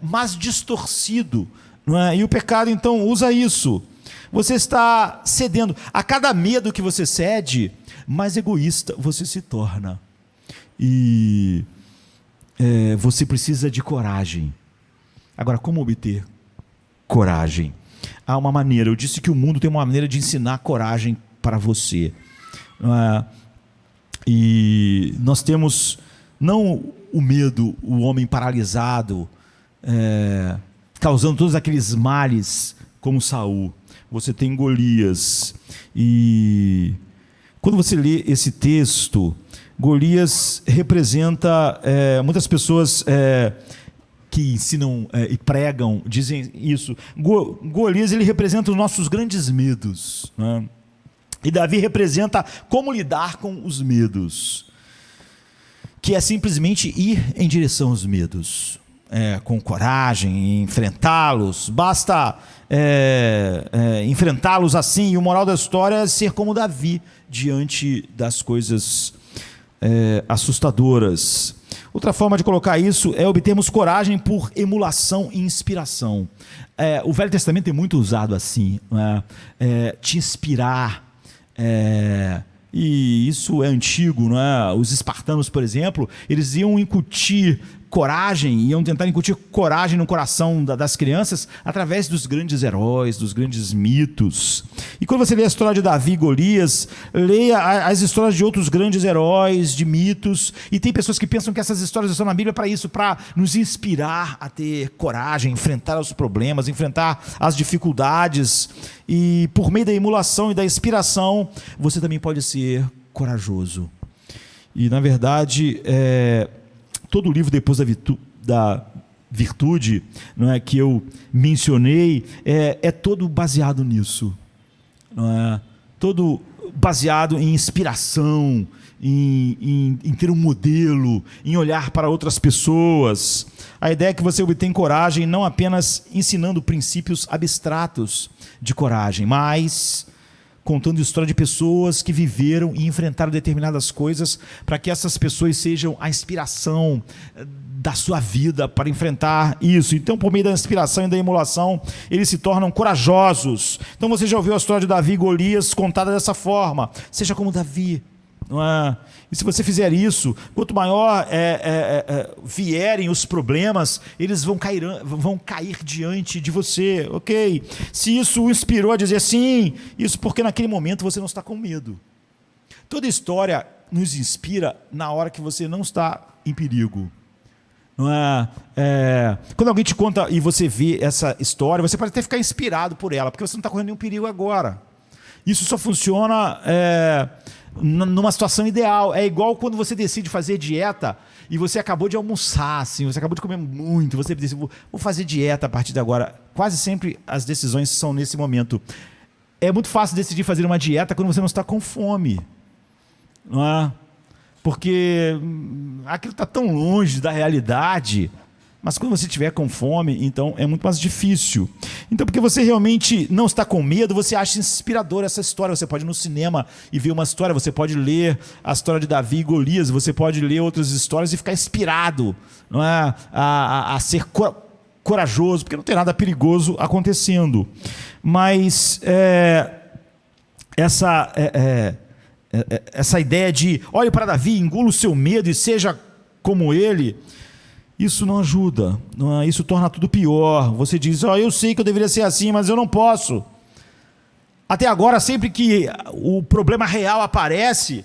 mais distorcido, não é? E o pecado então usa isso. Você está cedendo. A cada medo que você cede, mais egoísta você se torna. E você precisa de coragem. Agora, como obter coragem? Há uma maneira, eu disse que o mundo tem uma maneira de ensinar coragem para você. E nós temos, não o medo, o homem paralisado, causando todos aqueles males, como Saul. Você tem Golias, e quando você lê esse texto, Golias representa, muitas pessoas que ensinam e pregam, dizem isso, Golias, ele representa os nossos grandes medos, né? E Davi representa como lidar com os medos, que é simplesmente ir em direção aos medos. Com coragem, enfrentá-los, basta enfrentá-los assim, e o moral da história é ser como Davi, diante das coisas assustadoras. Outra forma de colocar isso é obtermos coragem por emulação e inspiração. O Velho Testamento é muito usado assim, né? Te inspirar, e isso é antigo, não é? Os espartanos, por exemplo, eles iam incutir coragem, iam tentar incutir coragem no coração das crianças através dos grandes heróis, dos grandes mitos. E quando você lê a história de Davi e Golias, leia as histórias de outros grandes heróis, de mitos, e tem pessoas que pensam que essas histórias estão na Bíblia para isso, para nos inspirar a ter coragem, enfrentar os problemas, enfrentar as dificuldades, e por meio da emulação e da inspiração, você também pode ser corajoso. E na verdade, todo o livro depois da virtude, não é, que eu mencionei, é todo baseado nisso, não é? Todo baseado em inspiração, em ter um modelo, em olhar para outras pessoas. A ideia é que você obtém coragem não apenas ensinando princípios abstratos de coragem, mas contando a história de pessoas que viveram e enfrentaram determinadas coisas, para que essas pessoas sejam a inspiração da sua vida para enfrentar isso. Então, por meio da inspiração e da emulação, eles se tornam corajosos. Então, você já ouviu a história de Davi e Golias contada dessa forma. Seja como Davi. Não é? E se você fizer isso, quanto maior vierem os problemas, eles vão cair diante de você, ok? Se isso o inspirou a dizer sim, isso porque naquele momento você não está com medo. Toda história nos inspira na hora que você não está em perigo. Não é? Quando alguém te conta e você vê essa história, você pode até ficar inspirado por ela, porque você não está correndo nenhum perigo agora. Isso só funciona numa situação ideal. É igual quando você decide fazer dieta e você acabou de almoçar, assim, você acabou de comer muito, você decide, vou fazer dieta a partir de agora. Quase sempre as decisões são nesse momento. É muito fácil decidir fazer uma dieta quando você não está com fome. Não é? Porque aquilo está tão longe da realidade. Mas quando você estiver com fome, então é muito mais difícil. Então, porque você realmente não está com medo, você acha inspiradora essa história. Você pode ir no cinema e ver uma história, você pode ler a história de Davi e Golias, você pode ler outras histórias e ficar inspirado, não é? a ser corajoso, porque não tem nada perigoso acontecendo. Mas essa ideia de olhe para Davi, engula o seu medo e seja como ele, isso não ajuda, não é? Isso torna tudo pior. Você diz, eu sei que eu deveria ser assim, mas eu não posso. Até agora, sempre que o problema real aparece,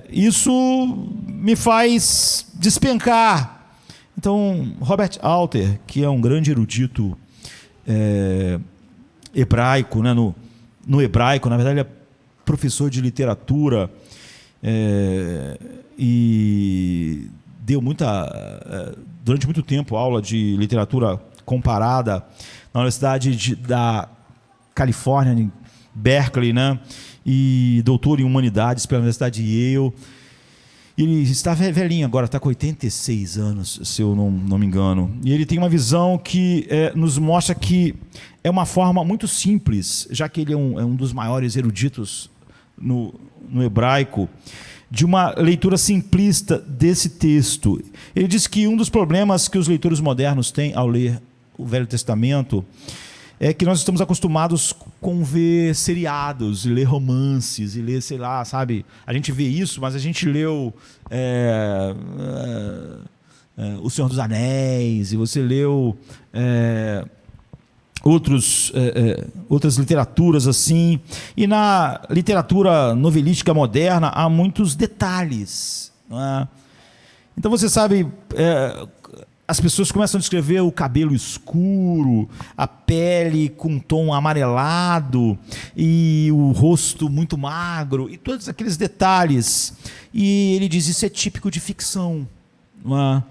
isso me faz despencar. Então, Robert Alter, que é um grande erudito hebraico, né? no hebraico, na verdade ele é professor de literatura e deu durante muito tempo aula de literatura comparada na Universidade da Califórnia, em Berkeley, né? E doutor em humanidades pela Universidade de Yale. Ele está velhinho agora, está com 86 anos, se eu não me engano. E ele tem uma visão que nos mostra que é uma forma muito simples, já que ele é um dos maiores eruditos no hebraico, de uma leitura simplista desse texto. Ele diz que um dos problemas que os leitores modernos têm ao ler o Velho Testamento é que nós estamos acostumados com ver seriados, e ler romances, e ler, sei lá, sabe? A gente vê isso, mas a gente leu O Senhor dos Anéis, e você leu outras literaturas assim, e na literatura novelística moderna há muitos detalhes, não é? Então você sabe, as pessoas começam a descrever o cabelo escuro, a pele com um tom amarelado e o rosto muito magro e todos aqueles detalhes, e ele diz, isso é típico de ficção, não é?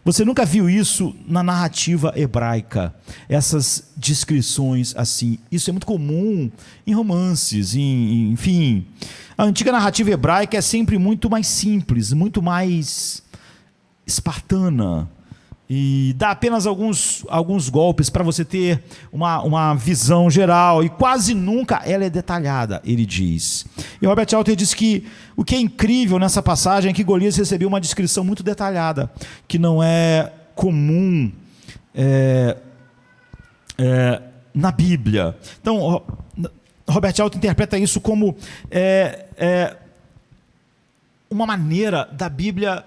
Você nunca viu isso na narrativa hebraica, essas descrições assim. Isso é muito comum em romances, enfim. A antiga narrativa hebraica é sempre muito mais simples, muito mais espartana. E dá apenas alguns golpes para você ter uma visão geral, e quase nunca ela é detalhada, ele diz. E Robert Alter diz que o que é incrível nessa passagem é que Golias recebeu uma descrição muito detalhada, que não é comum na Bíblia. Então, Robert Alter interpreta isso como uma maneira da Bíblia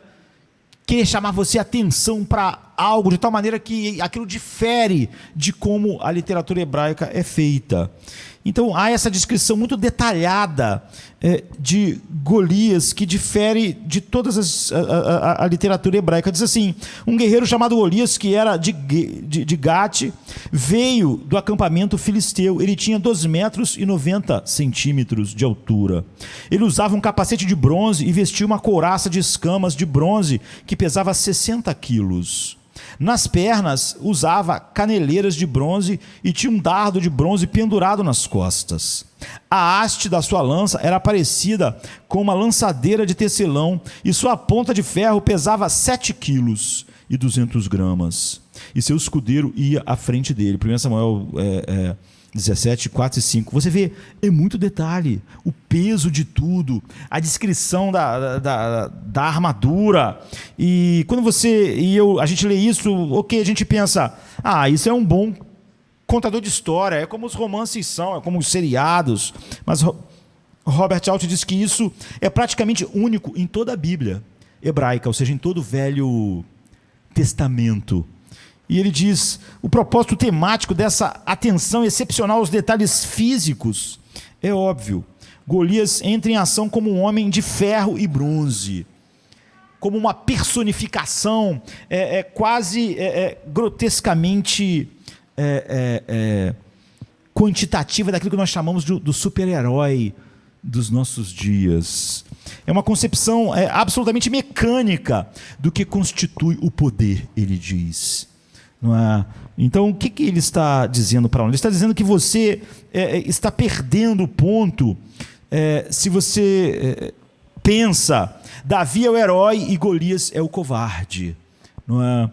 querer chamar você a atenção para algo de tal maneira que aquilo difere de como a literatura hebraica é feita. Então há essa descrição muito detalhada de Golias, que difere de toda a literatura hebraica. Diz assim, um guerreiro chamado Golias, que era de Gate, veio do acampamento filisteu. Ele tinha 2,90 metros de altura. Ele usava um capacete de bronze e vestia uma couraça de escamas de bronze que pesava 60 quilos. Nas pernas usava caneleiras de bronze e tinha um dardo de bronze pendurado nas costas. A haste da sua lança era parecida com uma lançadeira de tecelão e sua ponta de ferro pesava 7 quilos. e 200 gramas. E seu escudeiro ia à frente dele. 1 Samuel 17, 4 e 5. Você vê, é muito detalhe. O peso de tudo, a descrição da armadura. E quando a gente lê isso, ok, a gente pensa, isso é um bom contador de história, é como os romances são, é como os seriados. Mas Robert Alt diz que isso é praticamente único em toda a Bíblia hebraica, ou seja, em todo o Velho Testamento. E ele diz, o propósito temático dessa atenção excepcional aos detalhes físicos é óbvio. Golias entra em ação como um homem de ferro e bronze, como uma personificação quase grotescamente quantitativa daquilo que nós chamamos do super-herói dos nossos dias. É uma concepção absolutamente mecânica do que constitui o poder, ele diz. Não é? Então, o que ele está dizendo para nós? Ele está dizendo que você está perdendo o ponto se você pensa, Davi é o herói e Golias é o covarde. Não é?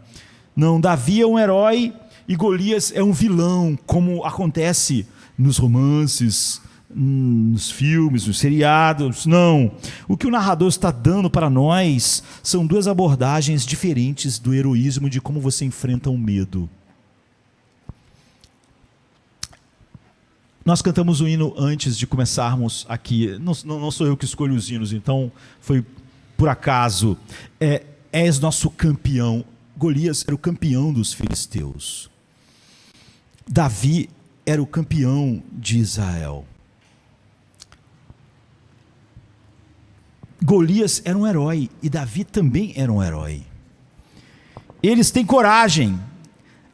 Não, Davi é um herói e Golias é um vilão, como acontece nos romances, nos filmes, nos seriados. Não. O que o narrador está dando para nós são duas abordagens diferentes do heroísmo, de como você enfrenta o medo. Nós cantamos o hino antes de começarmos aqui. Não sou eu que escolho os hinos, então foi por acaso. És nosso campeão. Golias era o campeão dos filisteus. Davi era o campeão de Israel. Golias era um herói e Davi também era um herói. Eles têm coragem.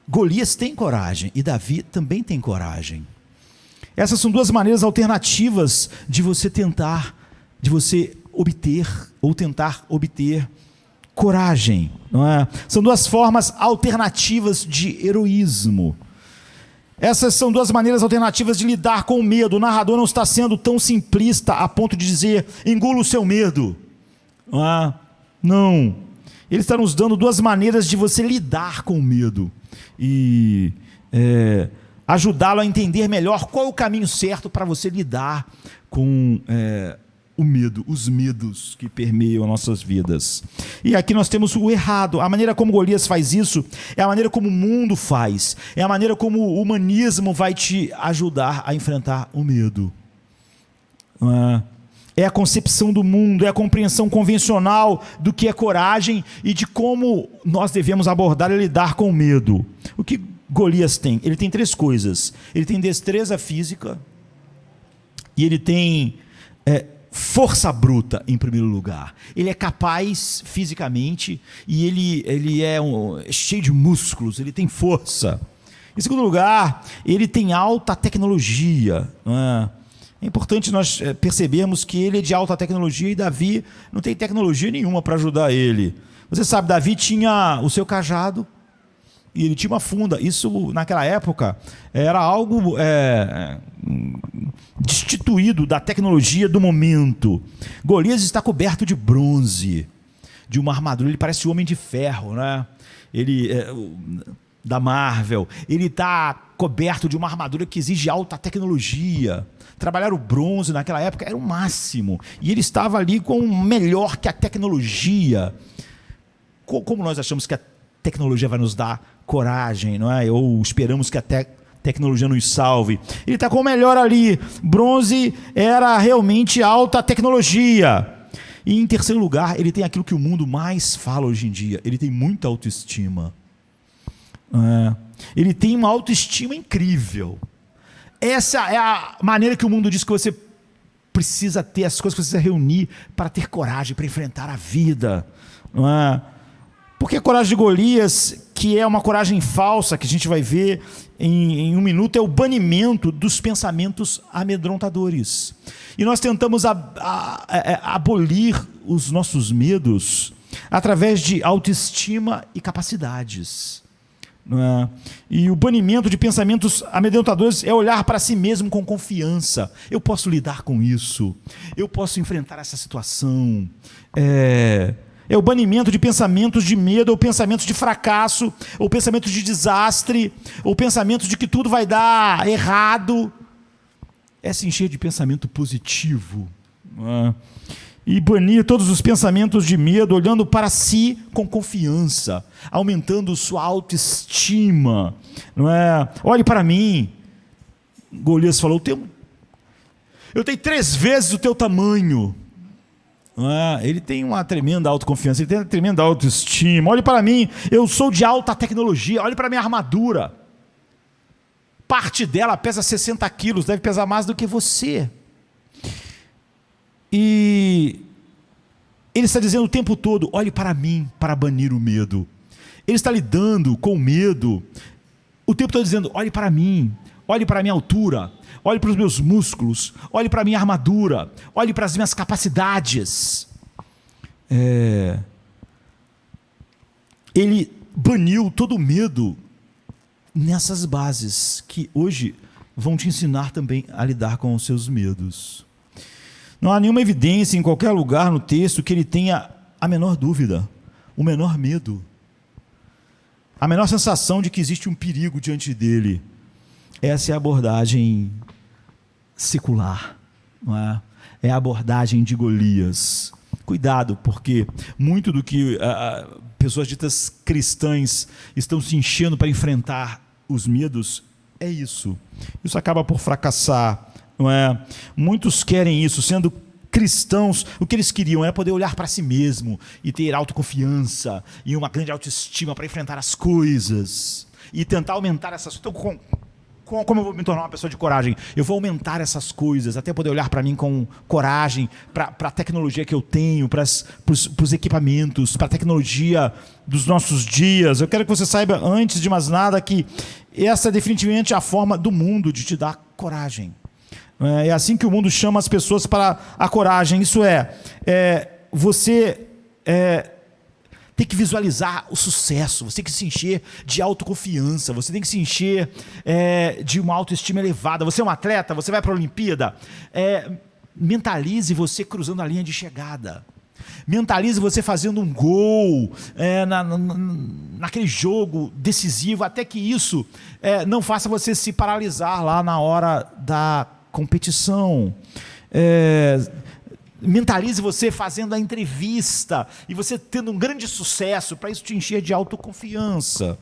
Golias tem coragem e Davi também tem coragem. Essas são duas maneiras alternativas de você obter ou tentar obter coragem, não é? São duas formas alternativas de heroísmo. Essas são duas maneiras alternativas de lidar com o medo. O narrador não está sendo tão simplista a ponto de dizer, engula o seu medo. Não. Ele está nos dando duas maneiras de você lidar com o medo e ajudá-lo a entender melhor qual é o caminho certo para você lidar com o medo, os medos que permeiam as nossas vidas. E aqui nós temos o errado. A maneira como Golias faz isso é a maneira como o mundo faz. É a maneira como o humanismo vai te ajudar a enfrentar o medo. É a concepção do mundo, é a compreensão convencional do que é coragem e de como nós devemos abordar e lidar com o medo. O que Golias tem? Ele tem três coisas. Ele tem destreza física e ele tem força bruta, em primeiro lugar. Ele é capaz fisicamente e ele é cheio de músculos, ele tem força. Em segundo lugar, ele tem alta tecnologia. É importante nós percebermos que ele é de alta tecnologia e Davi não tem tecnologia nenhuma para ajudar ele. Você sabe, Davi tinha o seu cajado e ele tinha uma funda. Isso, naquela época, era algo destituído da tecnologia do momento. Golias está coberto de bronze, de uma armadura. Ele parece o Homem de Ferro, né? Da Marvel. Ele está coberto de uma armadura que exige alta tecnologia. Trabalhar o bronze naquela época era o máximo. E ele estava ali com o melhor que a tecnologia. Como nós achamos que a tecnologia vai nos dar coragem, não é? Ou esperamos que a tecnologia nos salve. Ele está com o melhor ali. Bronze era realmente alta tecnologia. E em terceiro lugar, ele tem aquilo que o mundo mais fala hoje em dia. Ele tem muita autoestima. Ele tem uma autoestima incrível. Essa é a maneira que o mundo diz que você precisa ter, as coisas que você precisa reunir para ter coragem, para enfrentar a vida. Não é? Porque a coragem de Golias, que é uma coragem falsa, que a gente vai ver em um minuto, é o banimento dos pensamentos amedrontadores. E nós tentamos abolir os nossos medos através de autoestima e capacidades. Não é? E o banimento de pensamentos amedrontadores é olhar para si mesmo com confiança. Eu posso lidar com isso. Eu posso enfrentar essa situação. É o banimento de pensamentos de medo, ou pensamentos de fracasso, ou pensamentos de desastre, ou pensamentos de que tudo vai dar errado. É se encher de pensamento positivo. E banir todos os pensamentos de medo, olhando para si com confiança, aumentando sua autoestima. Não é? Olhe para mim. Golias falou, eu tenho 3 vezes o teu tamanho. Ele tem uma tremenda autoconfiança, ele tem uma tremenda autoestima. Olhe para mim, eu sou de alta tecnologia. Olhe para minha armadura. Parte dela pesa 60 quilos, deve pesar mais do que você. E ele está dizendo o tempo todo, olhe para mim para banir o medo. Ele está lidando com o medo o tempo todo dizendo, olhe para mim, olhe para a minha altura, olhe para os meus músculos, olhe para a minha armadura, olhe para as minhas capacidades. Ele baniu todo o medo nessas bases que hoje vão te ensinar também a lidar com os seus medos. Não há nenhuma evidência em qualquer lugar no texto que ele tenha a menor dúvida, o menor medo, a menor sensação de que existe um perigo diante dele. Essa é a abordagem secular, não é? É a abordagem de Golias. Cuidado, porque muito do que pessoas ditas cristãs estão se enchendo para enfrentar os medos é isso. Isso acaba por fracassar, não é? Muitos querem isso, sendo cristãos, o que eles queriam é poder olhar para si mesmo e ter autoconfiança e uma grande autoestima para enfrentar as coisas e tentar aumentar essas... Então, como eu vou me tornar uma pessoa de coragem? Eu vou aumentar essas coisas, até poder olhar para mim com coragem, para a tecnologia que eu tenho, para os equipamentos, para a tecnologia dos nossos dias. Eu quero que você saiba, antes de mais nada, que essa é definitivamente a forma do mundo de te dar coragem. É assim que o mundo chama as pessoas para a coragem. Isso você tem que visualizar o sucesso, você tem que se encher de autoconfiança, você tem que se encher de uma autoestima elevada. Você é um atleta, você vai para a Olimpíada, mentalize você cruzando a linha de chegada. Mentalize você fazendo um gol naquele jogo decisivo, até que isso não faça você se paralisar lá na hora da competição. Mentalize você fazendo a entrevista e você tendo um grande sucesso, para isso te encher de autoconfiança.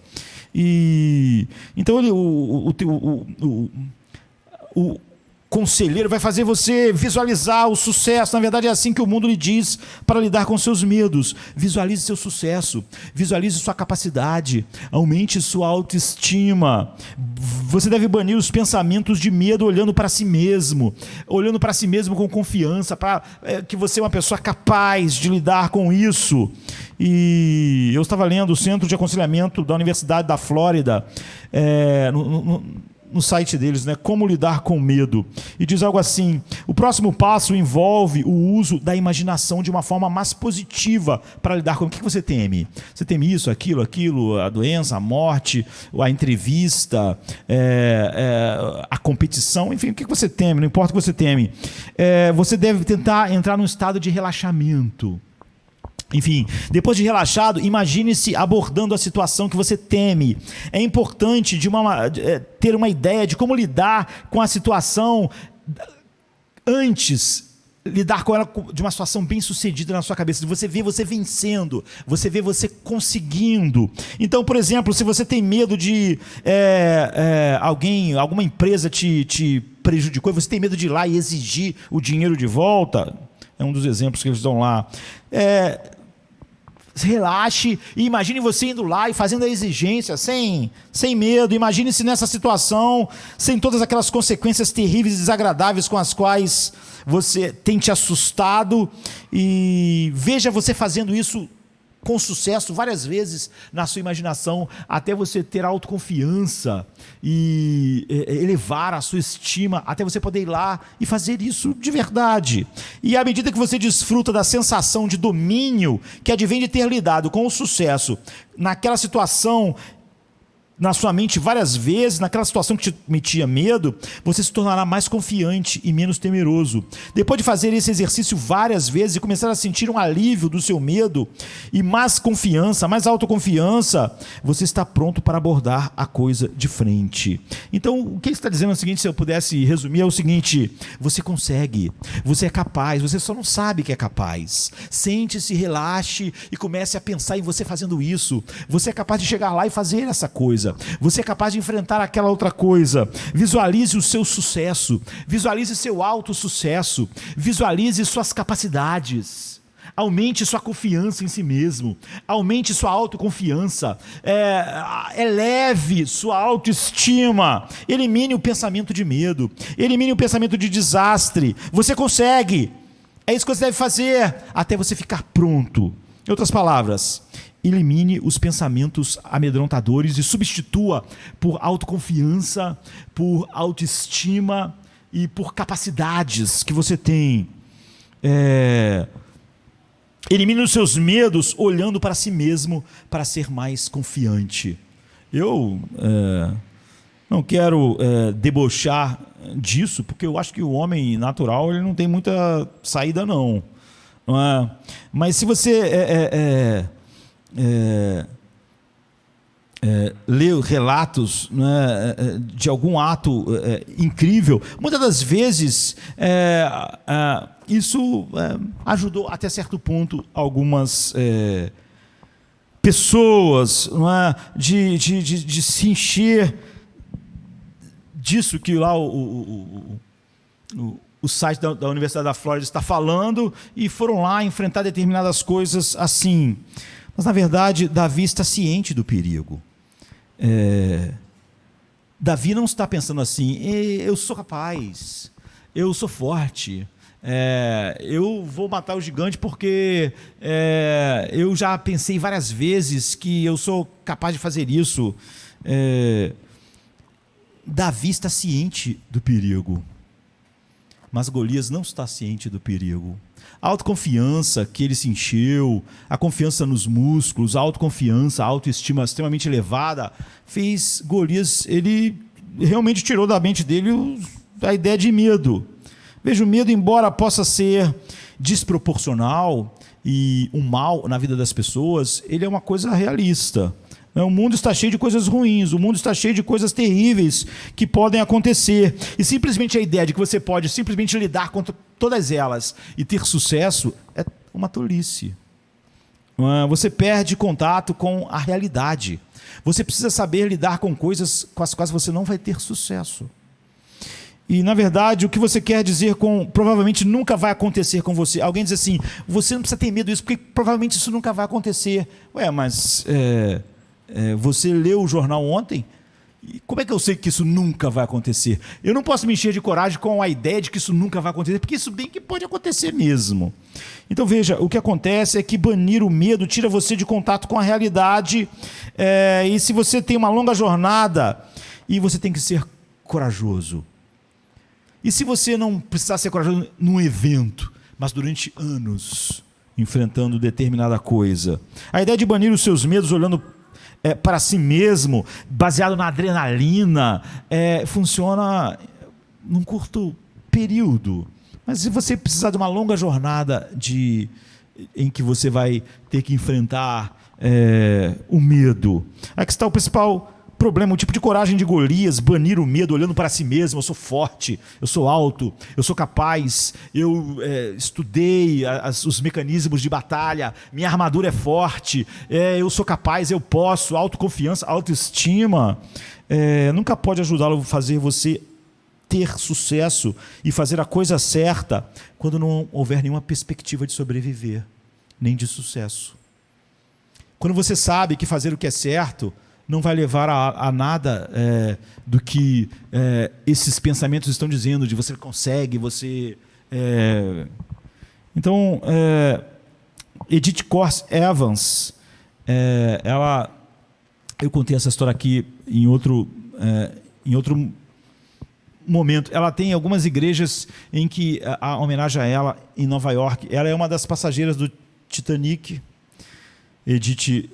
Então o conselheiro vai fazer você visualizar o sucesso. Na verdade é assim que o mundo lhe diz para lidar com seus medos. Visualize seu sucesso, visualize sua capacidade, aumente sua autoestima. Você deve banir os pensamentos de medo olhando para si mesmo com confiança, para que você é uma pessoa capaz de lidar com isso. E eu estava lendo o Centro de Aconselhamento da Universidade da Flórida, no site deles, como lidar com medo, e diz algo assim: o próximo passo envolve o uso da imaginação de uma forma mais positiva para lidar com o que você teme. Você teme isso, aquilo, a doença, a morte, a entrevista, a competição, enfim, o que você teme, não importa o que você teme. Você deve tentar entrar num estado de relaxamento. Enfim, depois de relaxado, imagine-se abordando a situação que você teme. É importante ter uma ideia de como lidar com a situação antes, lidar com ela de uma situação bem sucedida na sua cabeça. Você vê você vencendo, você vê você conseguindo. Então, por exemplo, se você tem medo de alguma empresa te prejudicou, você tem medo de ir lá e exigir o dinheiro de volta, é um dos exemplos que eles dão lá. Relaxe e imagine você indo lá e fazendo a exigência sem medo. Imagine-se nessa situação sem todas aquelas consequências terríveis e desagradáveis com as quais você tem te assustado, e veja você fazendo isso com sucesso várias vezes na sua imaginação, até você ter autoconfiança e elevar a sua estima, até você poder ir lá e fazer isso de verdade. E à medida que você desfruta da sensação de domínio que advém de ter lidado com o sucesso naquela situação na sua mente várias vezes, naquela situação que te metia medo, você se tornará mais confiante e menos temeroso. Depois de fazer esse exercício várias vezes e começar a sentir um alívio do seu medo e mais confiança, mais autoconfiança, você está pronto para abordar a coisa de frente. Então, o que ele está dizendo é o seguinte, se eu pudesse resumir, é o seguinte: você consegue, você é capaz, você só não sabe que é capaz. Sente-se, relaxe e comece a pensar em você fazendo isso. Você é capaz de chegar lá e fazer essa coisa. Você é capaz de enfrentar aquela outra coisa. Visualize o seu sucesso. Visualize seu autossucesso. Visualize suas capacidades. Aumente sua confiança em si mesmo. Aumente sua autoconfiança. Eleve sua autoestima. Elimine o pensamento de medo. Elimine o pensamento de desastre. Você consegue. É isso que você deve fazer até você ficar pronto. Em outras palavras, elimine os pensamentos amedrontadores e substitua por autoconfiança, por autoestima e por capacidades que você tem. Elimine os seus medos olhando para si mesmo para ser mais confiante. Eu não quero debochar disso, porque eu acho que o homem natural ele não tem muita saída não é? Mas se você ler relatos, né, de algum ato incrível, muitas das vezes isso ajudou até certo ponto algumas pessoas, não é, de se encher disso que lá o site da Universidade da Flórida está falando, e foram lá enfrentar determinadas coisas assim. Mas, na verdade, Davi está ciente do perigo. Davi não está pensando assim, eu sou capaz, eu sou forte, eu vou matar o gigante porque eu já pensei várias vezes que eu sou capaz de fazer isso. Davi está ciente do perigo, mas Golias não está ciente do perigo. A autoconfiança que ele se encheu, a confiança nos músculos, a autoconfiança, a autoestima extremamente elevada, fez Golias, ele realmente tirou da mente dele a ideia de medo. Veja, o medo, embora possa ser desproporcional e um mal na vida das pessoas, ele é uma coisa realista. O mundo está cheio de coisas ruins, o mundo está cheio de coisas terríveis que podem acontecer. E simplesmente a ideia de que você pode simplesmente lidar com todas elas e ter sucesso é uma tolice. Você perde contato com a realidade. Você precisa saber lidar com coisas com as quais você não vai ter sucesso. E, na verdade, o que você quer dizer com provavelmente nunca vai acontecer com você? Alguém diz assim, você não precisa ter medo disso, porque provavelmente isso nunca vai acontecer. Mas você leu o jornal ontem? E como é que eu sei que isso nunca vai acontecer? Eu não posso me encher de coragem com a ideia de que isso nunca vai acontecer, porque isso bem que pode acontecer mesmo. Então veja, o que acontece é que banir o medo tira você de contato com a realidade, e se você tem uma longa jornada, e você tem que ser corajoso. E se você não precisar ser corajoso num evento, mas durante anos, enfrentando determinada coisa? A ideia de banir os seus medos olhando para si mesmo, baseado na adrenalina, funciona num curto período. Mas se você precisar de uma longa jornada em que você vai ter que enfrentar o medo, aqui está o principal problema, o tipo de coragem de Golias, banir o medo olhando para si mesmo. Eu sou forte, eu sou alto, eu sou capaz, eu estudei os mecanismos de batalha, minha armadura é forte, eu sou capaz, eu posso, autoconfiança, autoestima, nunca pode ajudá-lo a fazer você ter sucesso e fazer a coisa certa quando não houver nenhuma perspectiva de sobreviver, nem de sucesso. Quando você sabe que fazer o que é certo não vai levar a nada do que esses pensamentos estão dizendo, de você consegue, você... Então, Edith Course Evans, eu contei essa história aqui em outro momento. Ela tem algumas igrejas em que há homenagem a ela em Nova York. Ela é uma das passageiras do Titanic. Edith,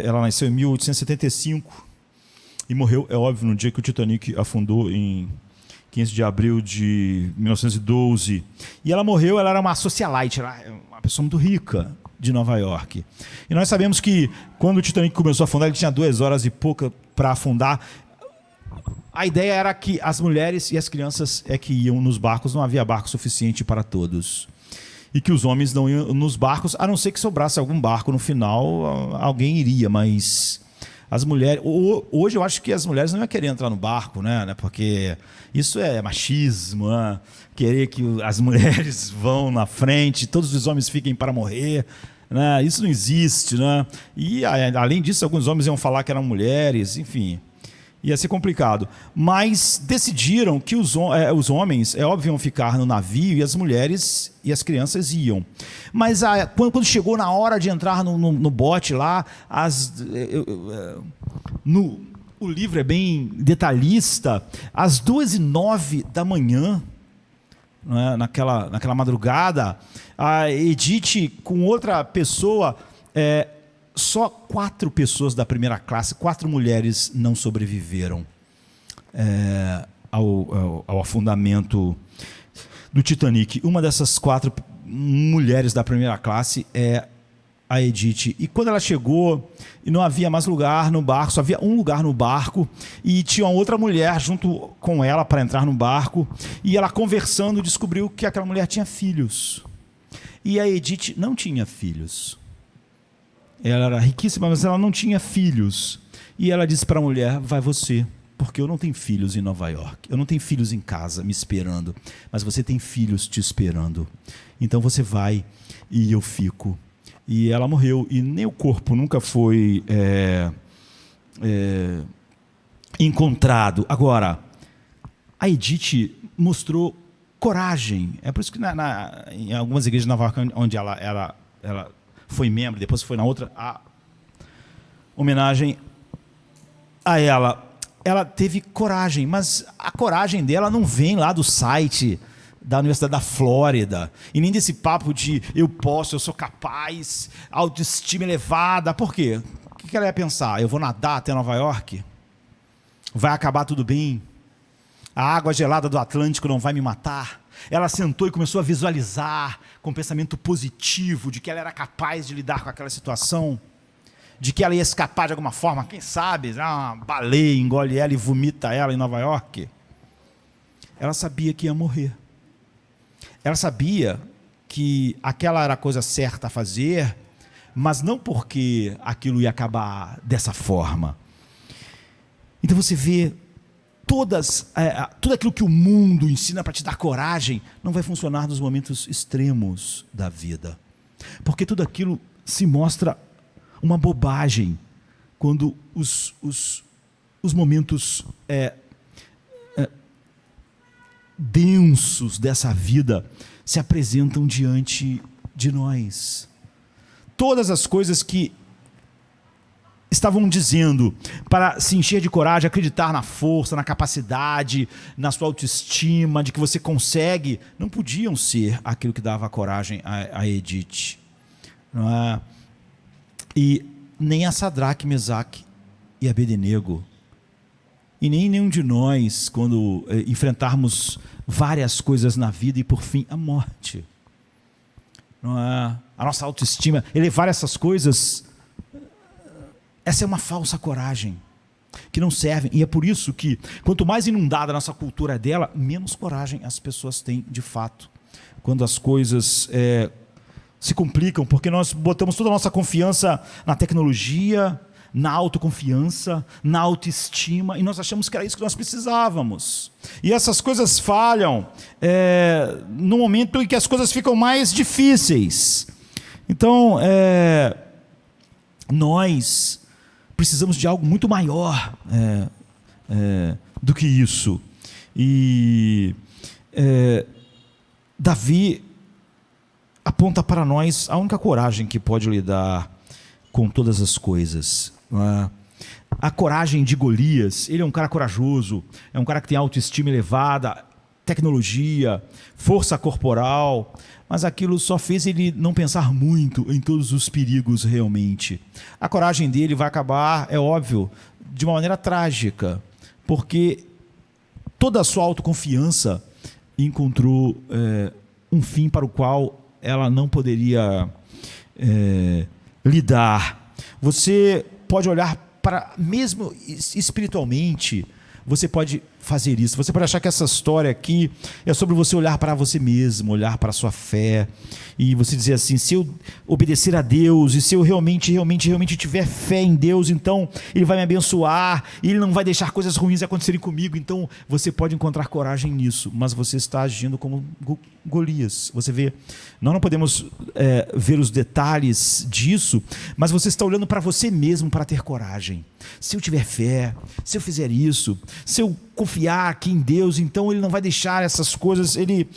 ela nasceu em 1875 E morreu, é óbvio, no dia que o Titanic afundou em 15 de abril de 1912. E ela morreu, ela era uma socialite, ela era uma pessoa muito rica de Nova York. E nós sabemos que quando o Titanic começou a afundar, ele tinha 2 horas e pouca para afundar. A ideia era que as mulheres e as crianças é que iam nos barcos, não havia barco suficiente para todos. E que os homens não iam nos barcos, a não ser que sobrasse algum barco no final, alguém iria, mas as mulheres... Hoje eu acho que as mulheres não iam querer entrar no barco, né? Porque isso é machismo, né? Querer que as mulheres vão na frente, todos os homens fiquem para morrer, né? Isso não existe, né? E além disso, alguns homens iam falar que eram mulheres, enfim... Ia ser complicado. Mas decidiram que os homens, é óbvio, iam ficar no navio e as mulheres e as crianças iam. Mas quando chegou na hora de entrar no bote lá, o livro é bem detalhista, às 2h09 da manhã, né, naquela madrugada, a Edith com outra pessoa... Só 4 pessoas da primeira classe, 4 mulheres não sobreviveram ao afundamento do Titanic. Uma dessas 4 mulheres da primeira classe é a Edith. E quando ela chegou, não havia mais lugar no barco, só havia um lugar no barco e tinha outra mulher junto com ela para entrar no barco. E ela conversando descobriu que aquela mulher tinha filhos. E a Edith não tinha filhos. Ela era riquíssima, mas ela não tinha filhos. E ela disse para a mulher, vai você, porque eu não tenho filhos em Nova York. Eu não tenho filhos em casa me esperando, mas você tem filhos te esperando. Então você vai e eu fico. E ela morreu. E nem o corpo nunca foi encontrado. Agora, a Edith mostrou coragem. É por isso que em algumas igrejas de Nova York, onde ela foi membro, depois foi na outra, a homenagem a ela. Ela teve coragem, mas a coragem dela não vem lá do site da Universidade da Flórida, e nem desse papo de eu posso, eu sou capaz, autoestima elevada. Por quê? O que ela ia pensar? Eu vou nadar até Nova York? Vai acabar tudo bem? A água gelada do Atlântico não vai me matar? Ela sentou e começou a visualizar com um pensamento positivo de que ela era capaz de lidar com aquela situação, de que ela ia escapar de alguma forma, quem sabe, uma baleia engole ela e vomita ela em Nova York. Ela sabia que ia morrer. Ela sabia que aquela era a coisa certa a fazer, mas não porque aquilo ia acabar dessa forma. Então você vê, tudo aquilo que o mundo ensina para te dar coragem não vai funcionar nos momentos extremos da vida, porque tudo aquilo se mostra uma bobagem quando os momentos densos dessa vida se apresentam diante de nós. Todas as coisas que estavam dizendo para se encher de coragem, acreditar na força, na capacidade, na sua autoestima, de que você consegue, não podiam ser aquilo que dava coragem a Edith. Não é? E nem a Sadraque, Mesaque e Abednego, e nem nenhum de nós, quando enfrentarmos várias coisas na vida e por fim a morte. Não é? A nossa autoestima, elevar essas coisas, essa é uma falsa coragem, que não serve. E é por isso que, quanto mais inundada a nossa cultura é dela, menos coragem as pessoas têm de fato. Quando as coisas se complicam, porque nós botamos toda a nossa confiança na tecnologia, na autoconfiança, na autoestima, e nós achamos que era isso que nós precisávamos. E essas coisas falham no momento em que as coisas ficam mais difíceis. Então, nós precisamos de algo muito maior do que isso. E Davi aponta para nós a única coragem que pode lidar com todas as coisas. A coragem de Golias, ele é um cara corajoso, é um cara que tem autoestima elevada, tecnologia, força corporal, mas aquilo só fez ele não pensar muito em todos os perigos realmente. A coragem dele vai acabar, é óbvio, de uma maneira trágica, porque toda a sua autoconfiança encontrou um fim para o qual ela não poderia lidar. Você pode olhar para, mesmo espiritualmente, você pode fazer isso. Você pode achar que essa história aqui é sobre você olhar para você mesmo, olhar para a sua fé, e você dizer assim: se eu obedecer a Deus, e se eu realmente tiver fé em Deus, então Ele vai me abençoar, e Ele não vai deixar coisas ruins acontecerem comigo. Então você pode encontrar coragem nisso, mas você está agindo como Golias. Você vê, nós não podemos ver os detalhes disso, mas você está olhando para você mesmo para ter coragem. Se eu tiver fé, se eu fizer isso, se eu confiar aqui em Deus, então Ele não vai deixar essas coisas, Ele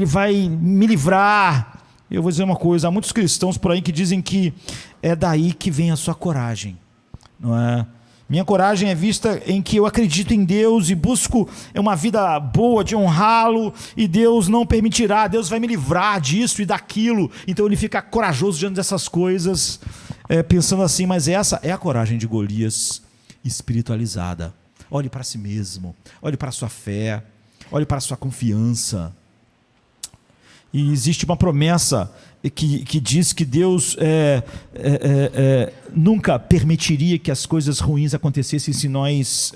vai me livrar. Eu vou dizer uma coisa: há muitos cristãos por aí que dizem que é daí que vem a sua coragem, não é? Minha coragem é vista em que eu acredito em Deus e busco uma vida boa, de honrá-lo, e Deus não permitirá, Deus vai me livrar disso e daquilo. Então ele fica corajoso diante dessas coisas, pensando assim. Mas essa é a coragem de Golias espiritualizada. Olhe para si mesmo, olhe para a sua fé, olhe para a sua confiança. E existe uma promessa que diz que Deus nunca permitiria que as coisas ruins acontecessem se nós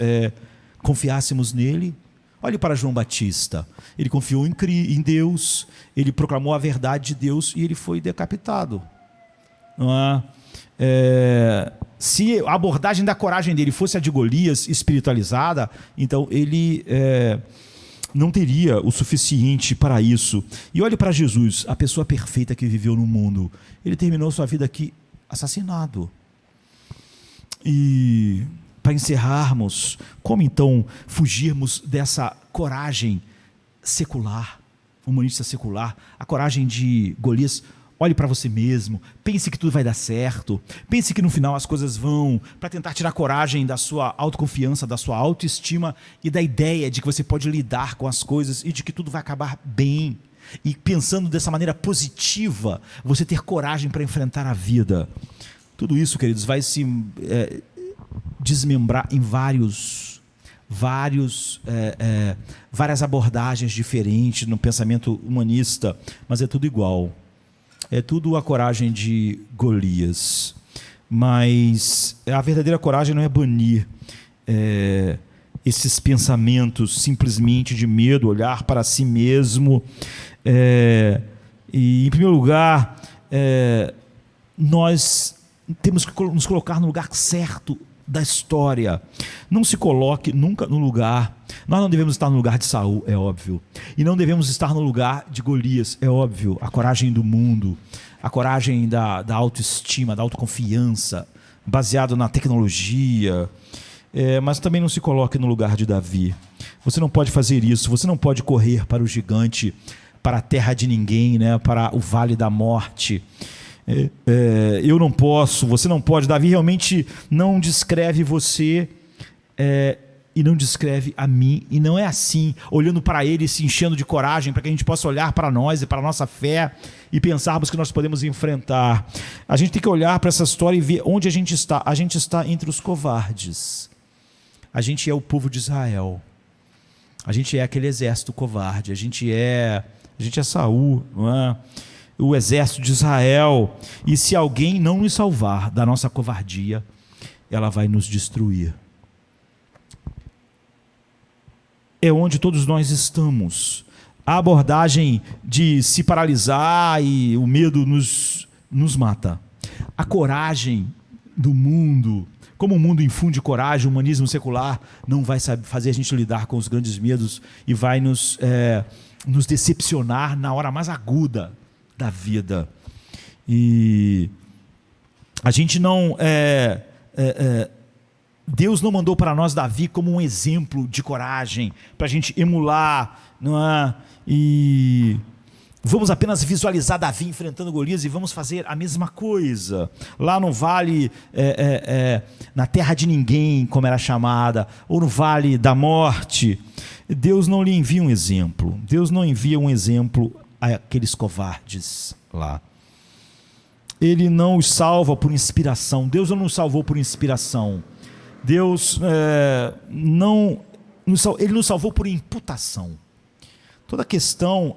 confiássemos nele. Olhe para João Batista. Ele confiou em Deus, ele proclamou a verdade de Deus e ele foi decapitado. Não é? Se a abordagem da coragem dele fosse a de Golias espiritualizada, então ele não teria o suficiente para isso. E olhe para Jesus, a pessoa perfeita que viveu no mundo. Ele terminou sua vida aqui assassinado. E para encerrarmos, como então fugirmos dessa coragem secular, humanista secular, a coragem de Golias? Olhe para você mesmo, pense que tudo vai dar certo, pense que no final as coisas vão, para tentar tirar coragem da sua autoconfiança, da sua autoestima e da ideia de que você pode lidar com as coisas e de que tudo vai acabar bem. E pensando dessa maneira positiva, você ter coragem para enfrentar a vida. Tudo isso, queridos, vai se desmembrar em várias abordagens diferentes no pensamento humanista, mas é tudo igual. É tudo a coragem de Golias. Mas a verdadeira coragem não é banir esses pensamentos simplesmente de medo, olhar para si mesmo. E, em primeiro lugar, nós temos que nos colocar no lugar certo da história. Não se coloque nunca no lugar. Nós não devemos estar no lugar de Saul, é óbvio. E não devemos estar no lugar de Golias, é óbvio. A coragem do mundo, a coragem da autoestima, da autoconfiança, baseado na tecnologia. Mas também não se coloque no lugar de Davi. Você não pode fazer isso. Você não pode correr para o gigante, para a terra de ninguém, né? Para o vale da morte. Eu não posso, você não pode. Davi realmente não descreve você e não descreve a mim, e não é assim, olhando para ele, se enchendo de coragem, para que a gente possa olhar para nós e para a nossa fé e pensarmos que nós podemos enfrentar. A gente tem que olhar para essa história e ver onde a gente está. A gente está entre os covardes. A gente é o povo de Israel. A gente é aquele exército covarde. A gente é Saul, não é? O exército de Israel. E se alguém não nos salvar da nossa covardia, ela vai nos destruir. É onde todos nós estamos. A abordagem de se paralisar e o medo nos mata. A coragem do mundo, como o mundo infunde coragem, o humanismo secular não vai fazer a gente lidar com os grandes medos e vai nos decepcionar na hora mais aguda da vida. E a gente não Deus não mandou para nós Davi como um exemplo de coragem para a gente emular, não é? E vamos apenas visualizar Davi enfrentando Golias e vamos fazer a mesma coisa lá no vale, na terra de ninguém, como era chamada, ou no vale da morte. Deus não lhe envia um exemplo. Deus não envia um exemplo àqueles covardes lá. Ele não os salva por inspiração. Deus não nos salvou por inspiração. Deus Ele nos salvou por imputação. Toda a questão,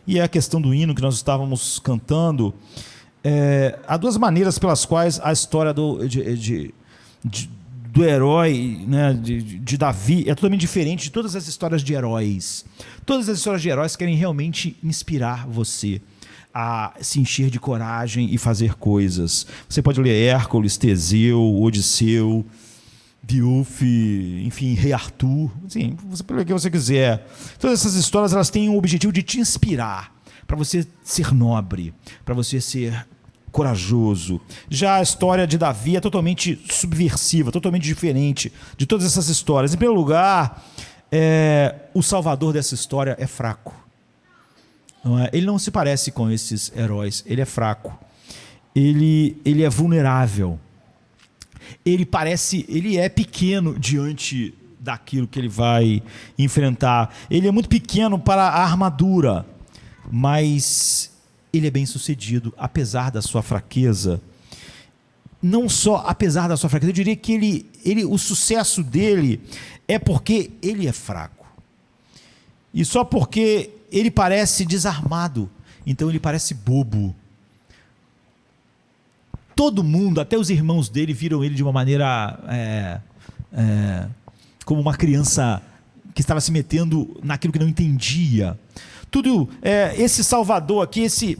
e é a questão do hino que nós estávamos cantando, há duas maneiras pelas quais a história do herói, né, de Davi é totalmente diferente de todas as histórias de heróis. Todas as histórias de heróis querem realmente inspirar você a se encher de coragem e fazer coisas. Você pode ler Hércules, Teseu, Odisseu, Beowulf, enfim, Rei Arthur, assim, você pode ler o que você quiser. Todas essas histórias, elas têm o objetivo de te inspirar, para você ser nobre, para você ser corajoso. Já a história de Davi é totalmente subversiva, totalmente diferente de todas essas histórias. Em primeiro lugar, o salvador dessa história é fraco. Ele não se parece com esses heróis, ele é fraco, ele é vulnerável, ele é pequeno diante daquilo que ele vai enfrentar. Ele é muito pequeno para a armadura, mas ele é bem sucedido, apesar da sua fraqueza. Não só apesar da sua fraqueza, eu diria que o sucesso dele é porque ele é fraco. E só porque ele parece desarmado, então ele parece bobo. Todo mundo, até os irmãos dele, viram ele de uma maneira como uma criança que estava se metendo naquilo que não entendia. Tudo, esse salvador aqui, esse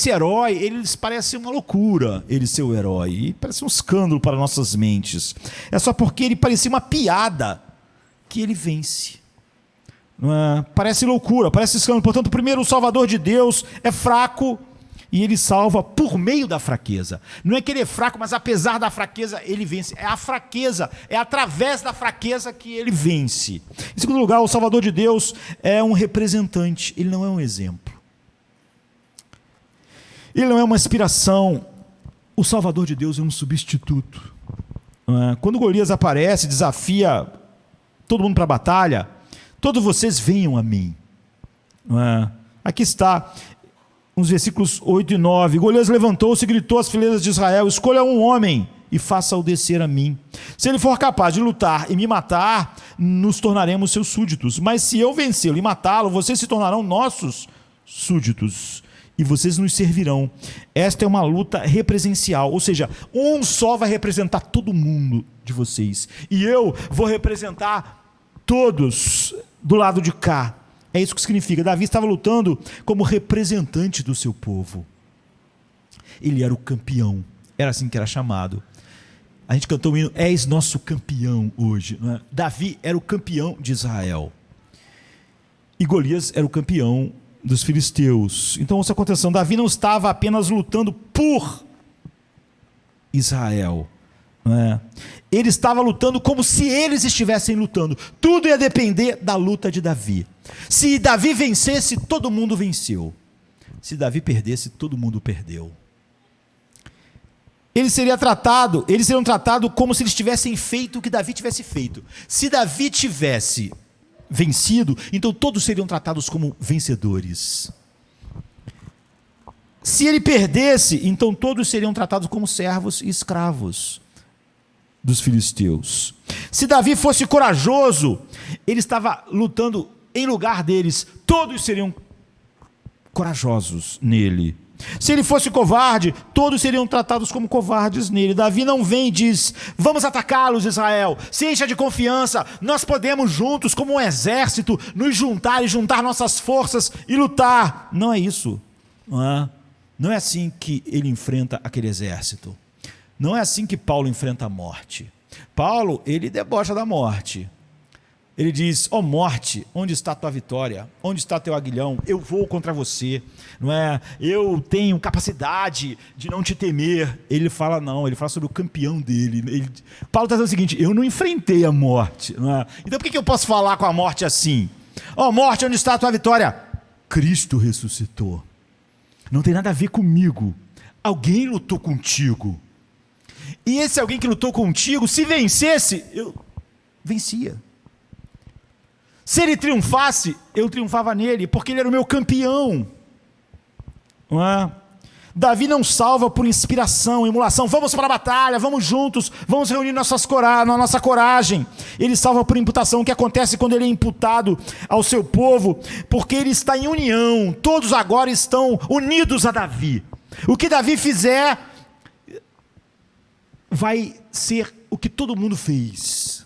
herói, eles parecem uma loucura, ele ser o herói, e parece um escândalo para nossas mentes. É só porque ele parecia uma piada que ele vence. Parece loucura, parece escândalo. Portanto, primeiro, o salvador de Deus é fraco e ele salva por meio da fraqueza. Não é que ele é fraco, mas apesar da fraqueza ele vence. É a fraqueza, é através da fraqueza que ele vence. Em segundo lugar, o salvador de Deus é um representante, ele não é um exemplo. Ele não é uma inspiração. O salvador de Deus é um substituto. Quando Golias aparece, desafia todo mundo para a batalha, todos vocês venham a mim. Aqui está, uns versículos 8 e 9. Golias levantou-se e gritou às fileiras de Israel: escolha um homem e faça-o descer a mim. Se ele for capaz de lutar e me matar, nos tornaremos seus súditos. Mas se eu vencê-lo e matá-lo, vocês se tornarão nossos súditos e vocês nos servirão. Esta é uma luta represencial, ou seja, um só vai representar todo mundo de vocês, e eu vou representar todos do lado de cá. É isso que significa. Davi estava lutando como representante do seu povo. Ele era o campeão, era assim que era chamado. A gente cantou o hino, és nosso campeão hoje, não é? Davi era o campeão de Israel e Golias era o campeão dos filisteus. Então ouça com atenção, Davi não estava apenas lutando por Israel, não é? Ele estava lutando como se eles estivessem lutando. Tudo ia depender da luta de Davi. Se Davi vencesse, todo mundo venceu. Se Davi perdesse, todo mundo perdeu. Eles seriam tratados como se eles tivessem feito o que Davi tivesse feito. Se Davi tivesse vencido, então todos seriam tratados como vencedores. Se ele perdesse, então todos seriam tratados como servos e escravos dos filisteus. Se Davi fosse corajoso, ele estava lutando em lugar deles, todos seriam corajosos nele. Se ele fosse covarde, todos seriam tratados como covardes nele. Davi não vem e diz: vamos atacá-los, Israel, se encha de confiança, nós podemos juntos, como um exército, nos juntar e juntar nossas forças e lutar. Não é isso. Não é assim que ele enfrenta aquele exército. Não é assim que Paulo enfrenta a morte. Paulo, ele debocha da morte. Ele diz: ó morte, onde está a tua vitória? Onde está teu aguilhão? Eu vou contra você, não é? Eu tenho capacidade de não te temer. Ele fala sobre o campeão dele. Paulo está dizendo o seguinte: eu não enfrentei a morte, não é? Então por que eu posso falar com a morte assim? Ó morte, onde está a tua vitória? Cristo ressuscitou. Não tem nada a ver comigo. Alguém lutou contigo. E esse alguém que lutou contigo, se vencesse, eu vencia. Se ele triunfasse, eu triunfava nele, porque ele era o meu campeão. Não é? Davi não salva por inspiração, emulação, vamos para a batalha, vamos juntos, vamos reunir nossa coragem. Ele salva por imputação, o que acontece quando ele é imputado ao seu povo, porque ele está em união, todos agora estão unidos a Davi. O que Davi fizer vai ser o que todo mundo fez.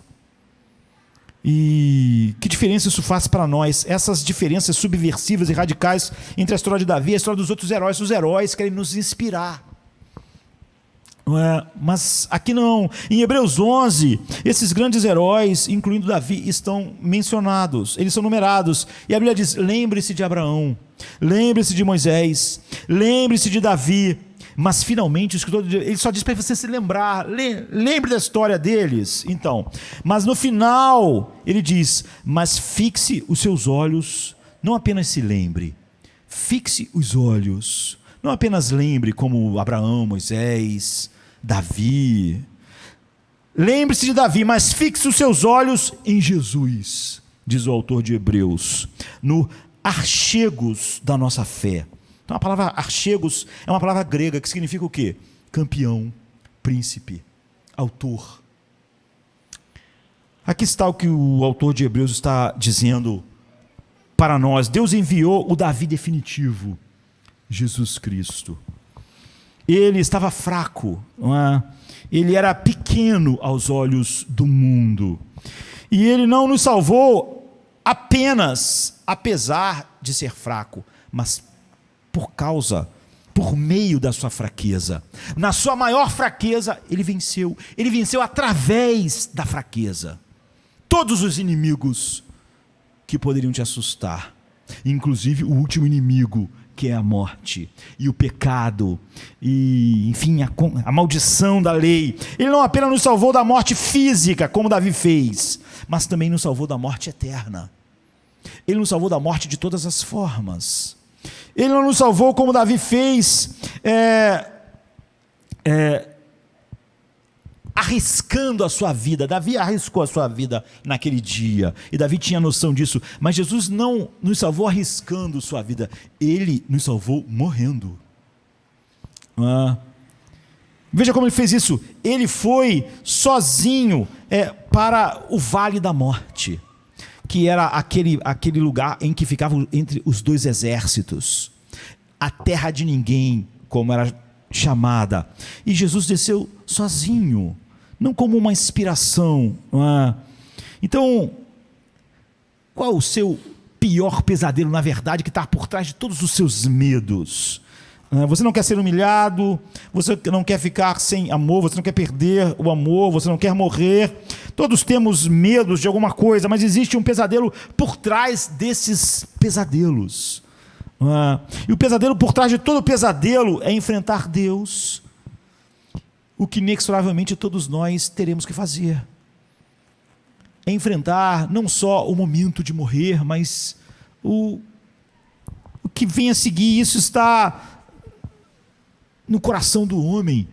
E que diferença isso faz para nós? Essas diferenças subversivas e radicais entre a história de Davi e a história dos outros heróis. Os heróis querem nos inspirar, não é? Mas aqui não. Em Hebreus 11, esses grandes heróis, incluindo Davi, estão mencionados, eles são numerados, e a Bíblia diz: lembre-se de Abraão, lembre-se de Moisés, lembre-se de Davi. Mas finalmente o escritor, ele só diz para você se lembrar, lembre da história deles. Então, mas no final ele diz: mas fixe os seus olhos, não apenas se lembre, fixe os olhos, não apenas lembre como Abraão, Moisés, Davi. Lembre-se de Davi, mas fixe os seus olhos em Jesus, diz o autor de Hebreus, no archegos da nossa fé. Então a palavra archegos é uma palavra grega que significa o quê? Campeão, príncipe, autor. Aqui está o que o autor de Hebreus está dizendo para nós. Deus enviou o Davi definitivo, Jesus Cristo. Ele estava fraco, não é? Ele era pequeno aos olhos do mundo. E ele não nos salvou apenas, apesar de ser fraco, mas por meio da sua fraqueza. Na sua maior fraqueza, ele venceu. Ele venceu através da fraqueza todos os inimigos que poderiam te assustar, inclusive o último inimigo, que é a morte e o pecado e, enfim, a maldição da lei. Ele não apenas nos salvou da morte física, como Davi fez, mas também nos salvou da morte eterna. Ele nos salvou da morte de todas as formas. Ele não nos salvou como Davi fez, arriscando a sua vida. Davi arriscou a sua vida naquele dia, e Davi tinha noção disso, mas Jesus não nos salvou arriscando sua vida, ele nos salvou morrendo. Veja como ele fez isso. Ele foi sozinho para o vale da morte, que era aquele lugar em que ficavam entre os dois exércitos, a terra de ninguém, como era chamada. E Jesus desceu sozinho, não como uma inspiração. Então, qual o seu pior pesadelo, na verdade, que está por trás de todos os seus medos? Você não quer ser humilhado, você não quer ficar sem amor, você não quer perder o amor, você não quer morrer. Todos temos medos de alguma coisa, mas existe um pesadelo por trás desses pesadelos. E o pesadelo por trás de todo pesadelo é enfrentar Deus, o que inexoravelmente todos nós teremos que fazer. É enfrentar não só o momento de morrer, mas o que vem a seguir. Isso está no coração do homem,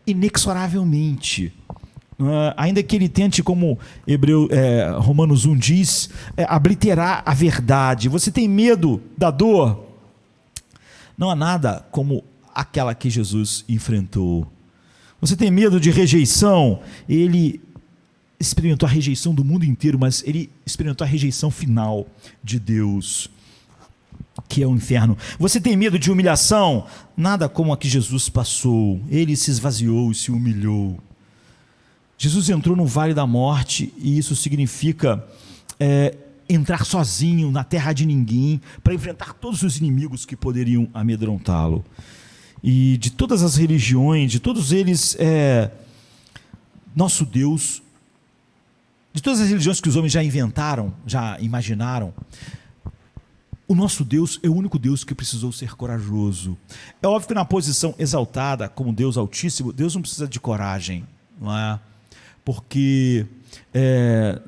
inexoravelmente. Ainda que ele tente, como Romanos 1 diz, obliterar a verdade. Você tem medo da dor? Não há nada como aquela que Jesus enfrentou. Você tem medo de rejeição? Ele experimentou a rejeição do mundo inteiro, mas ele experimentou a rejeição final de Deus, que é o inferno. Você tem medo de humilhação? Nada como a que Jesus passou. Ele se esvaziou e se humilhou. Jesus entrou no vale da morte, e isso significa entrar sozinho na terra de ninguém, para enfrentar todos os inimigos que poderiam amedrontá-lo. E de todas as religiões, de todos eles, nosso Deus, de todas as religiões que os homens já inventaram, já imaginaram, o nosso Deus é o único Deus que precisou ser corajoso. É óbvio que na posição exaltada, como Deus Altíssimo, Deus não precisa de coragem, não é? Porque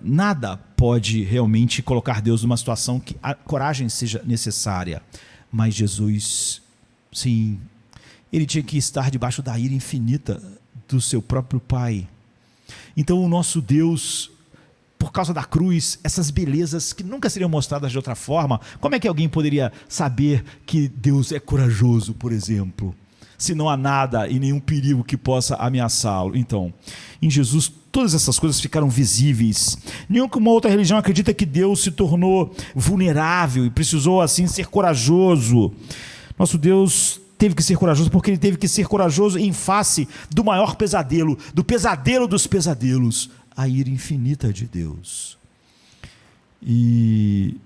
nada pode realmente colocar Deus numa situação que a coragem seja necessária. Mas Jesus, sim, ele tinha que estar debaixo da ira infinita do seu próprio Pai. Então o nosso Deus, por causa da cruz, essas belezas que nunca seriam mostradas de outra forma, como é que alguém poderia saber que Deus é corajoso, por exemplo, se não há nada e nenhum perigo que possa ameaçá-lo? Então, em Jesus, todas essas coisas ficaram visíveis. Nenhuma outra religião acredita que Deus se tornou vulnerável e precisou, assim, ser corajoso. Nosso Deus teve que ser corajoso porque ele teve que ser corajoso em face do maior pesadelo, do pesadelo dos pesadelos, a ira infinita de Deus. E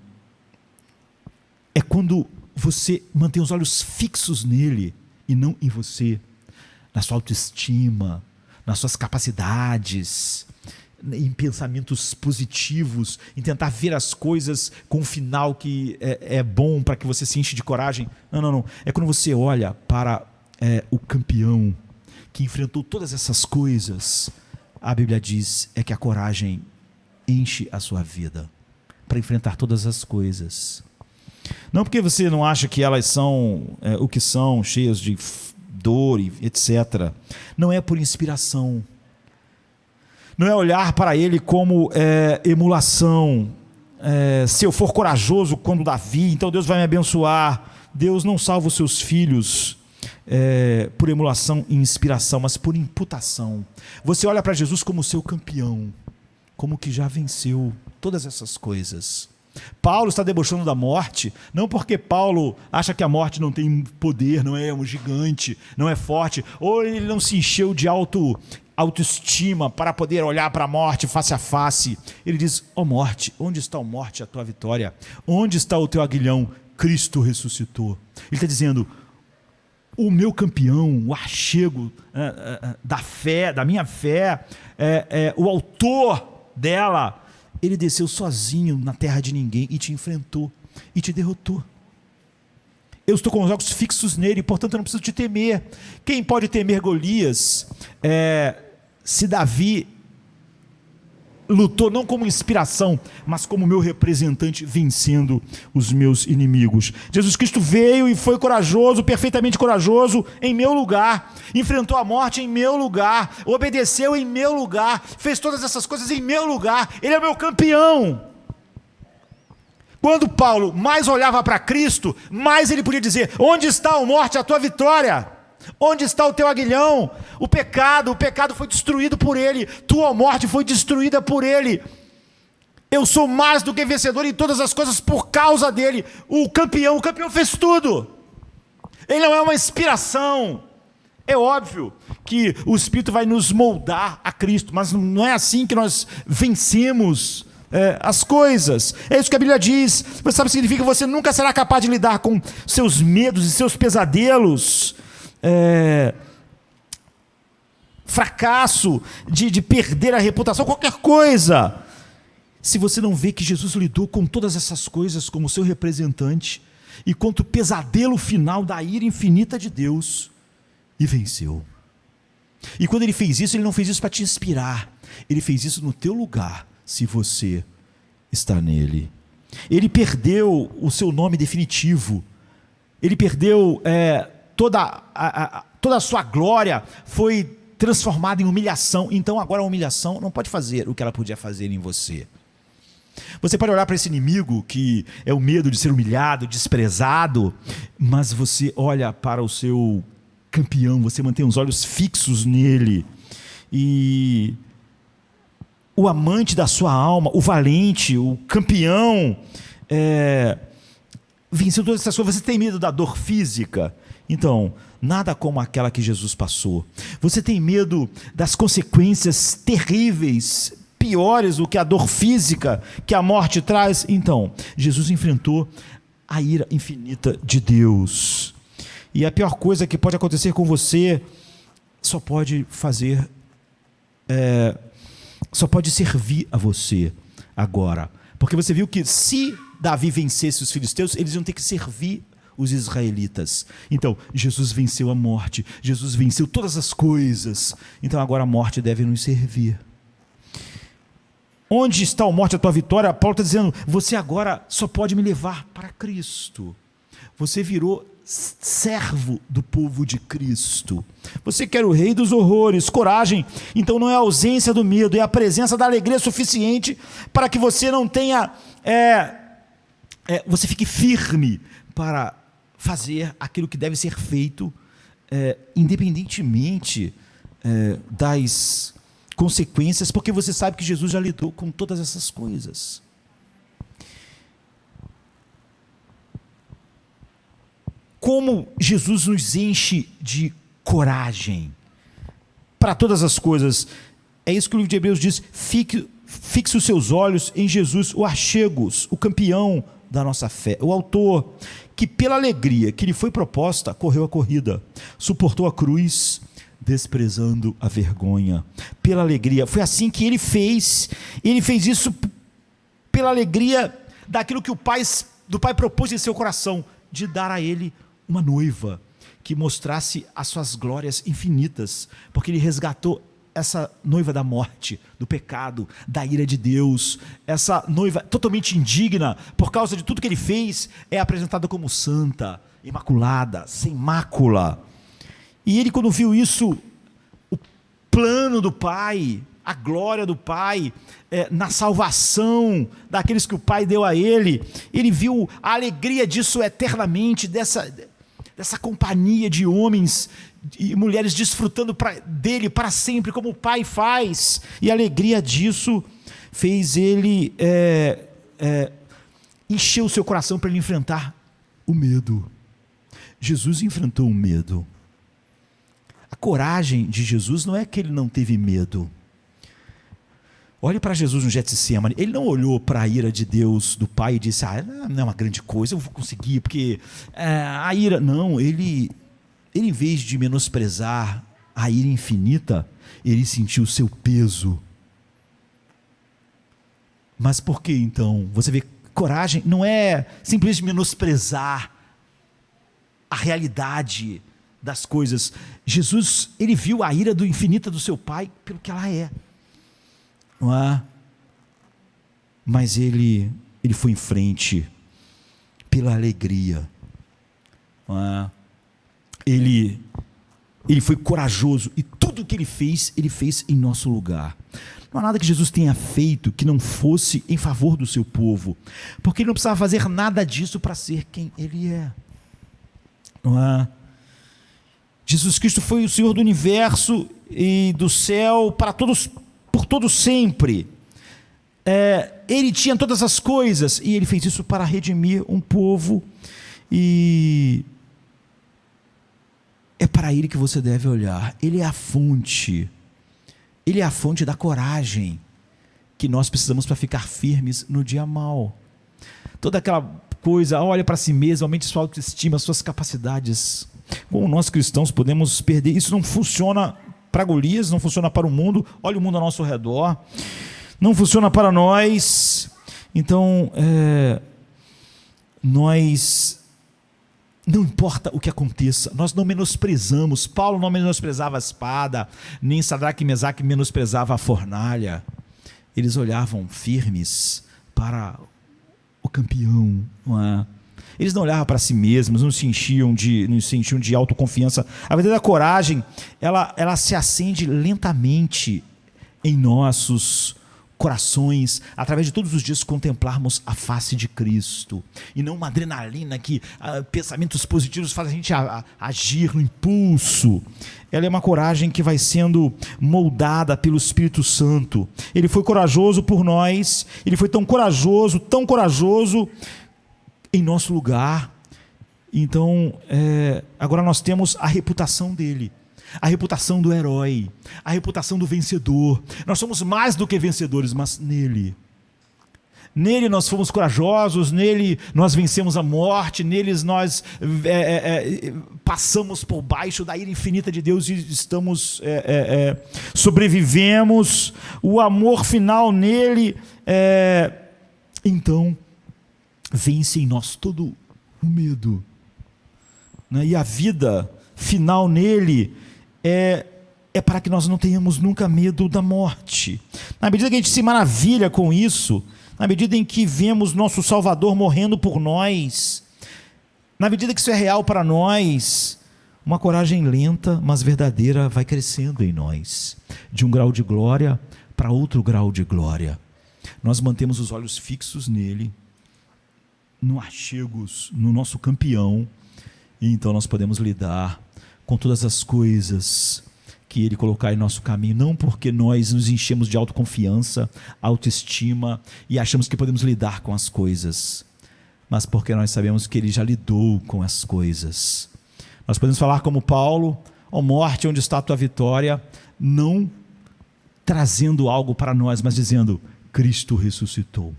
é quando você mantém os olhos fixos nele e não em você, na sua autoestima, nas suas capacidades, em pensamentos positivos, em tentar ver as coisas com um final que é bom para que você se enche de coragem. Não. É quando você olha para o campeão que enfrentou todas essas coisas. A Bíblia diz que a coragem enche a sua vida para enfrentar todas as coisas. Não porque você não acha que elas são o que são, cheias de dor, etc. Não é por inspiração. Não é olhar para ele como emulação. Se eu for corajoso quando Davi, então Deus vai me abençoar. Deus não salva os seus filhos por emulação e inspiração, mas por imputação. Você olha para Jesus como seu campeão, como que já venceu todas essas coisas. Paulo está debochando da morte, não porque Paulo acha que a morte não tem poder, não é um gigante, não é forte, ou ele não se encheu de autoestima para poder olhar para a morte face a face. Ele diz: ó morte, onde está a morte, a tua vitória? Onde está o teu aguilhão? Cristo ressuscitou. Ele está dizendo: o meu campeão, o achego da fé, da minha fé, o autor dela, ele desceu sozinho na terra de ninguém e te enfrentou e te derrotou. Eu estou com os olhos fixos nele, portanto eu não preciso te temer. Quem pode temer Golias? Se Davi lutou não como inspiração, mas como meu representante, vencendo os meus inimigos. Jesus Cristo veio e foi corajoso, perfeitamente corajoso, em meu lugar, enfrentou a morte em meu lugar, obedeceu em meu lugar, fez todas essas coisas em meu lugar. Ele é meu campeão. Quando Paulo mais olhava para Cristo, mais ele podia dizer: onde está a morte, a tua vitória? Onde está o teu aguilhão? O pecado foi destruído por ele, tua morte foi destruída por ele. Eu sou mais do que vencedor em todas as coisas por causa dele. O campeão fez tudo. Ele não é uma inspiração. É óbvio que o Espírito vai nos moldar a Cristo, mas não é assim que nós vencemos as coisas. É isso que a Bíblia diz. Você sabe o que significa? Você nunca será capaz de lidar com seus medos e seus pesadelos, fracasso, de perder a reputação, qualquer coisa, se você não vê que Jesus lidou com todas essas coisas como seu representante e contra o pesadelo final da ira infinita de Deus, e venceu. E quando ele fez isso, ele não fez isso para te inspirar, ele fez isso no teu lugar, se você está nele. Ele perdeu o seu nome definitivo, ele perdeu toda a sua glória, foi transformada em humilhação. Então agora a humilhação não pode fazer o que ela podia fazer em você. Você pode olhar para esse inimigo que é o medo de ser humilhado, desprezado, mas você olha para o seu campeão, você mantém os olhos fixos nele, e o amante da sua alma, o valente, o campeão, venceu todas essas coisas. Você tem medo da dor física? Então, nada como aquela que Jesus passou. Você tem medo das consequências terríveis, piores do que a dor física que a morte traz? Então, Jesus enfrentou a ira infinita de Deus. E a pior coisa que pode acontecer com você só pode servir a você agora. Porque você viu que se Davi vencesse os filisteus, eles iam ter que servir os israelitas. Então, Jesus venceu a morte, Jesus venceu todas as coisas, então agora a morte deve nos servir. Onde está a morte, a tua vitória? Paulo está dizendo: você agora só pode me levar para Cristo. Você virou servo do povo de Cristo. Você quer o rei dos horrores, coragem. Então não é a ausência do medo, é a presença da alegria suficiente para que você não tenha, você fique firme para fazer aquilo que deve ser feito, independentemente das consequências, porque você sabe que Jesus já lidou com todas essas coisas. Como Jesus nos enche de coragem para todas as coisas. É isso que o livro de Hebreus diz: fixe os seus olhos em Jesus, o archegos, o campeão da nossa fé, o autor, que pela alegria que lhe foi proposta, correu a corrida, suportou a cruz, desprezando a vergonha, pela alegria. Foi assim que ele fez isso pela alegria daquilo que do Pai propôs em seu coração, de dar a ele uma noiva que mostrasse as suas glórias infinitas, porque ele resgatou essa noiva da morte, do pecado, da ira de Deus. Essa noiva totalmente indigna, por causa de tudo que ele fez, é apresentada como santa, imaculada, sem mácula. E ele, quando viu isso, o plano do Pai, a glória do Pai, na salvação daqueles que o Pai deu a ele viu a alegria disso eternamente, dessa companhia de homens e mulheres desfrutando dele para sempre, como o Pai faz, e a alegria disso fez ele encher o seu coração para ele enfrentar o medo. Jesus enfrentou o medo. A coragem de Jesus não é que ele não teve medo. Olhe para Jesus no Getsemane. Ele não olhou para a ira de Deus, do Pai, e disse: não é uma grande coisa, eu vou conseguir, porque a ira... Não, ele em vez de menosprezar a ira infinita, ele sentiu o seu peso. Mas por que então? Você vê, coragem não é simplesmente menosprezar a realidade das coisas. Jesus, ele viu a ira infinita do seu Pai pelo que ela é. Não é? Mas ele foi em frente pela alegria. Não é? Ele foi corajoso, e tudo o que ele fez em nosso lugar. Não há nada que Jesus tenha feito que não fosse em favor do seu povo, porque ele não precisava fazer nada disso para ser quem ele é. Não é? Jesus Cristo foi o Senhor do universo e do céu para todos, por todo sempre. Ele tinha todas as coisas, e ele fez isso para redimir um povo, e é para ele que você deve olhar. Ele é a fonte da coragem que nós precisamos para ficar firmes no dia mau. Toda aquela coisa, olha para si mesmo, aumente sua autoestima, suas capacidades. Como nós cristãos podemos perder, isso não funciona para Golias, não funciona para o mundo. Olha o mundo ao nosso redor, não funciona para nós. Então nós, não importa o que aconteça, nós não menosprezamos. Paulo não menosprezava a espada, nem Sadraque e Mesaque menosprezava a fornalha. Eles olhavam firmes para o campeão, não é? Eles não olhavam para si mesmos, não se enchiam de autoconfiança. A verdadeira coragem, ela se acende lentamente em nossos corações, através de todos os dias contemplarmos a face de Cristo, e não uma adrenalina que pensamentos positivos fazem a gente agir no impulso. Ela é uma coragem que vai sendo moldada pelo Espírito Santo. Ele foi corajoso por nós, ele foi tão corajoso em nosso lugar. Então agora nós temos a reputação dele, a reputação do herói, a reputação do vencedor. Nós somos mais do que vencedores, mas nele nós fomos corajosos, nele nós vencemos a morte, neles nós passamos por baixo da ira infinita de Deus e sobrevivemos. O amor final nele, então vence em nós todo o medo, né? E a vida final nele é para que nós não tenhamos nunca medo da morte. Na medida que a gente se maravilha com isso, na medida em que vemos nosso Salvador morrendo por nós, Na medida que isso é real para nós, uma coragem lenta, mas verdadeira, vai crescendo em nós, de um grau de glória para outro grau de glória. Nós mantemos os olhos fixos nele, no achegos, no nosso campeão, e então nós podemos lidar com todas as coisas que ele colocar em nosso caminho, não porque nós nos enchemos de autoconfiança, autoestima e achamos que podemos lidar com as coisas, mas porque nós sabemos que ele já lidou com as coisas. Nós podemos falar como Paulo: ó morte, onde está a tua vitória? Não trazendo algo para nós, mas dizendo: Cristo ressuscitou.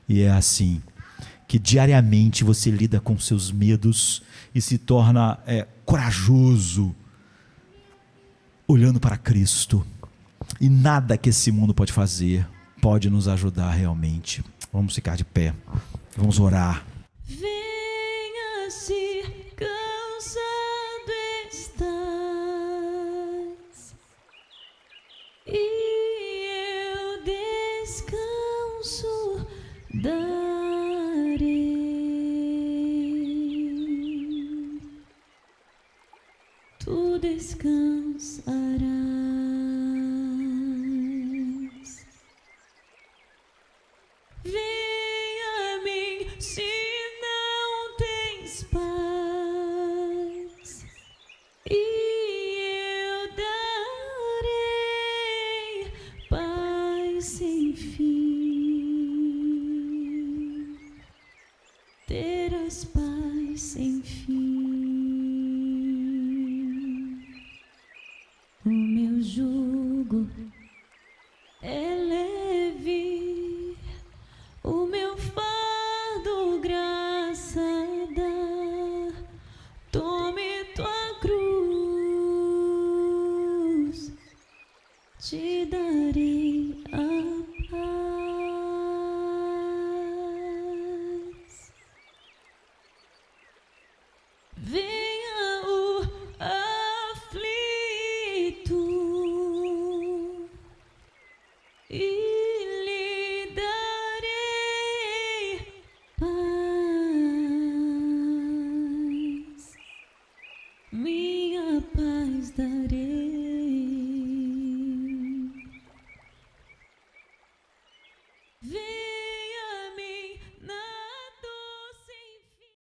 E é assim que diariamente você lida com seus medos e se torna corajoso, olhando para Cristo. E nada que esse mundo pode fazer pode nos ajudar realmente. Vamos ficar de pé, vamos orar. Venha se cansado estás, e eu descanso darei. Tu descansarás. Venha a mim se não tens paz, e eu darei paz sem fim. Terás paz sem fim.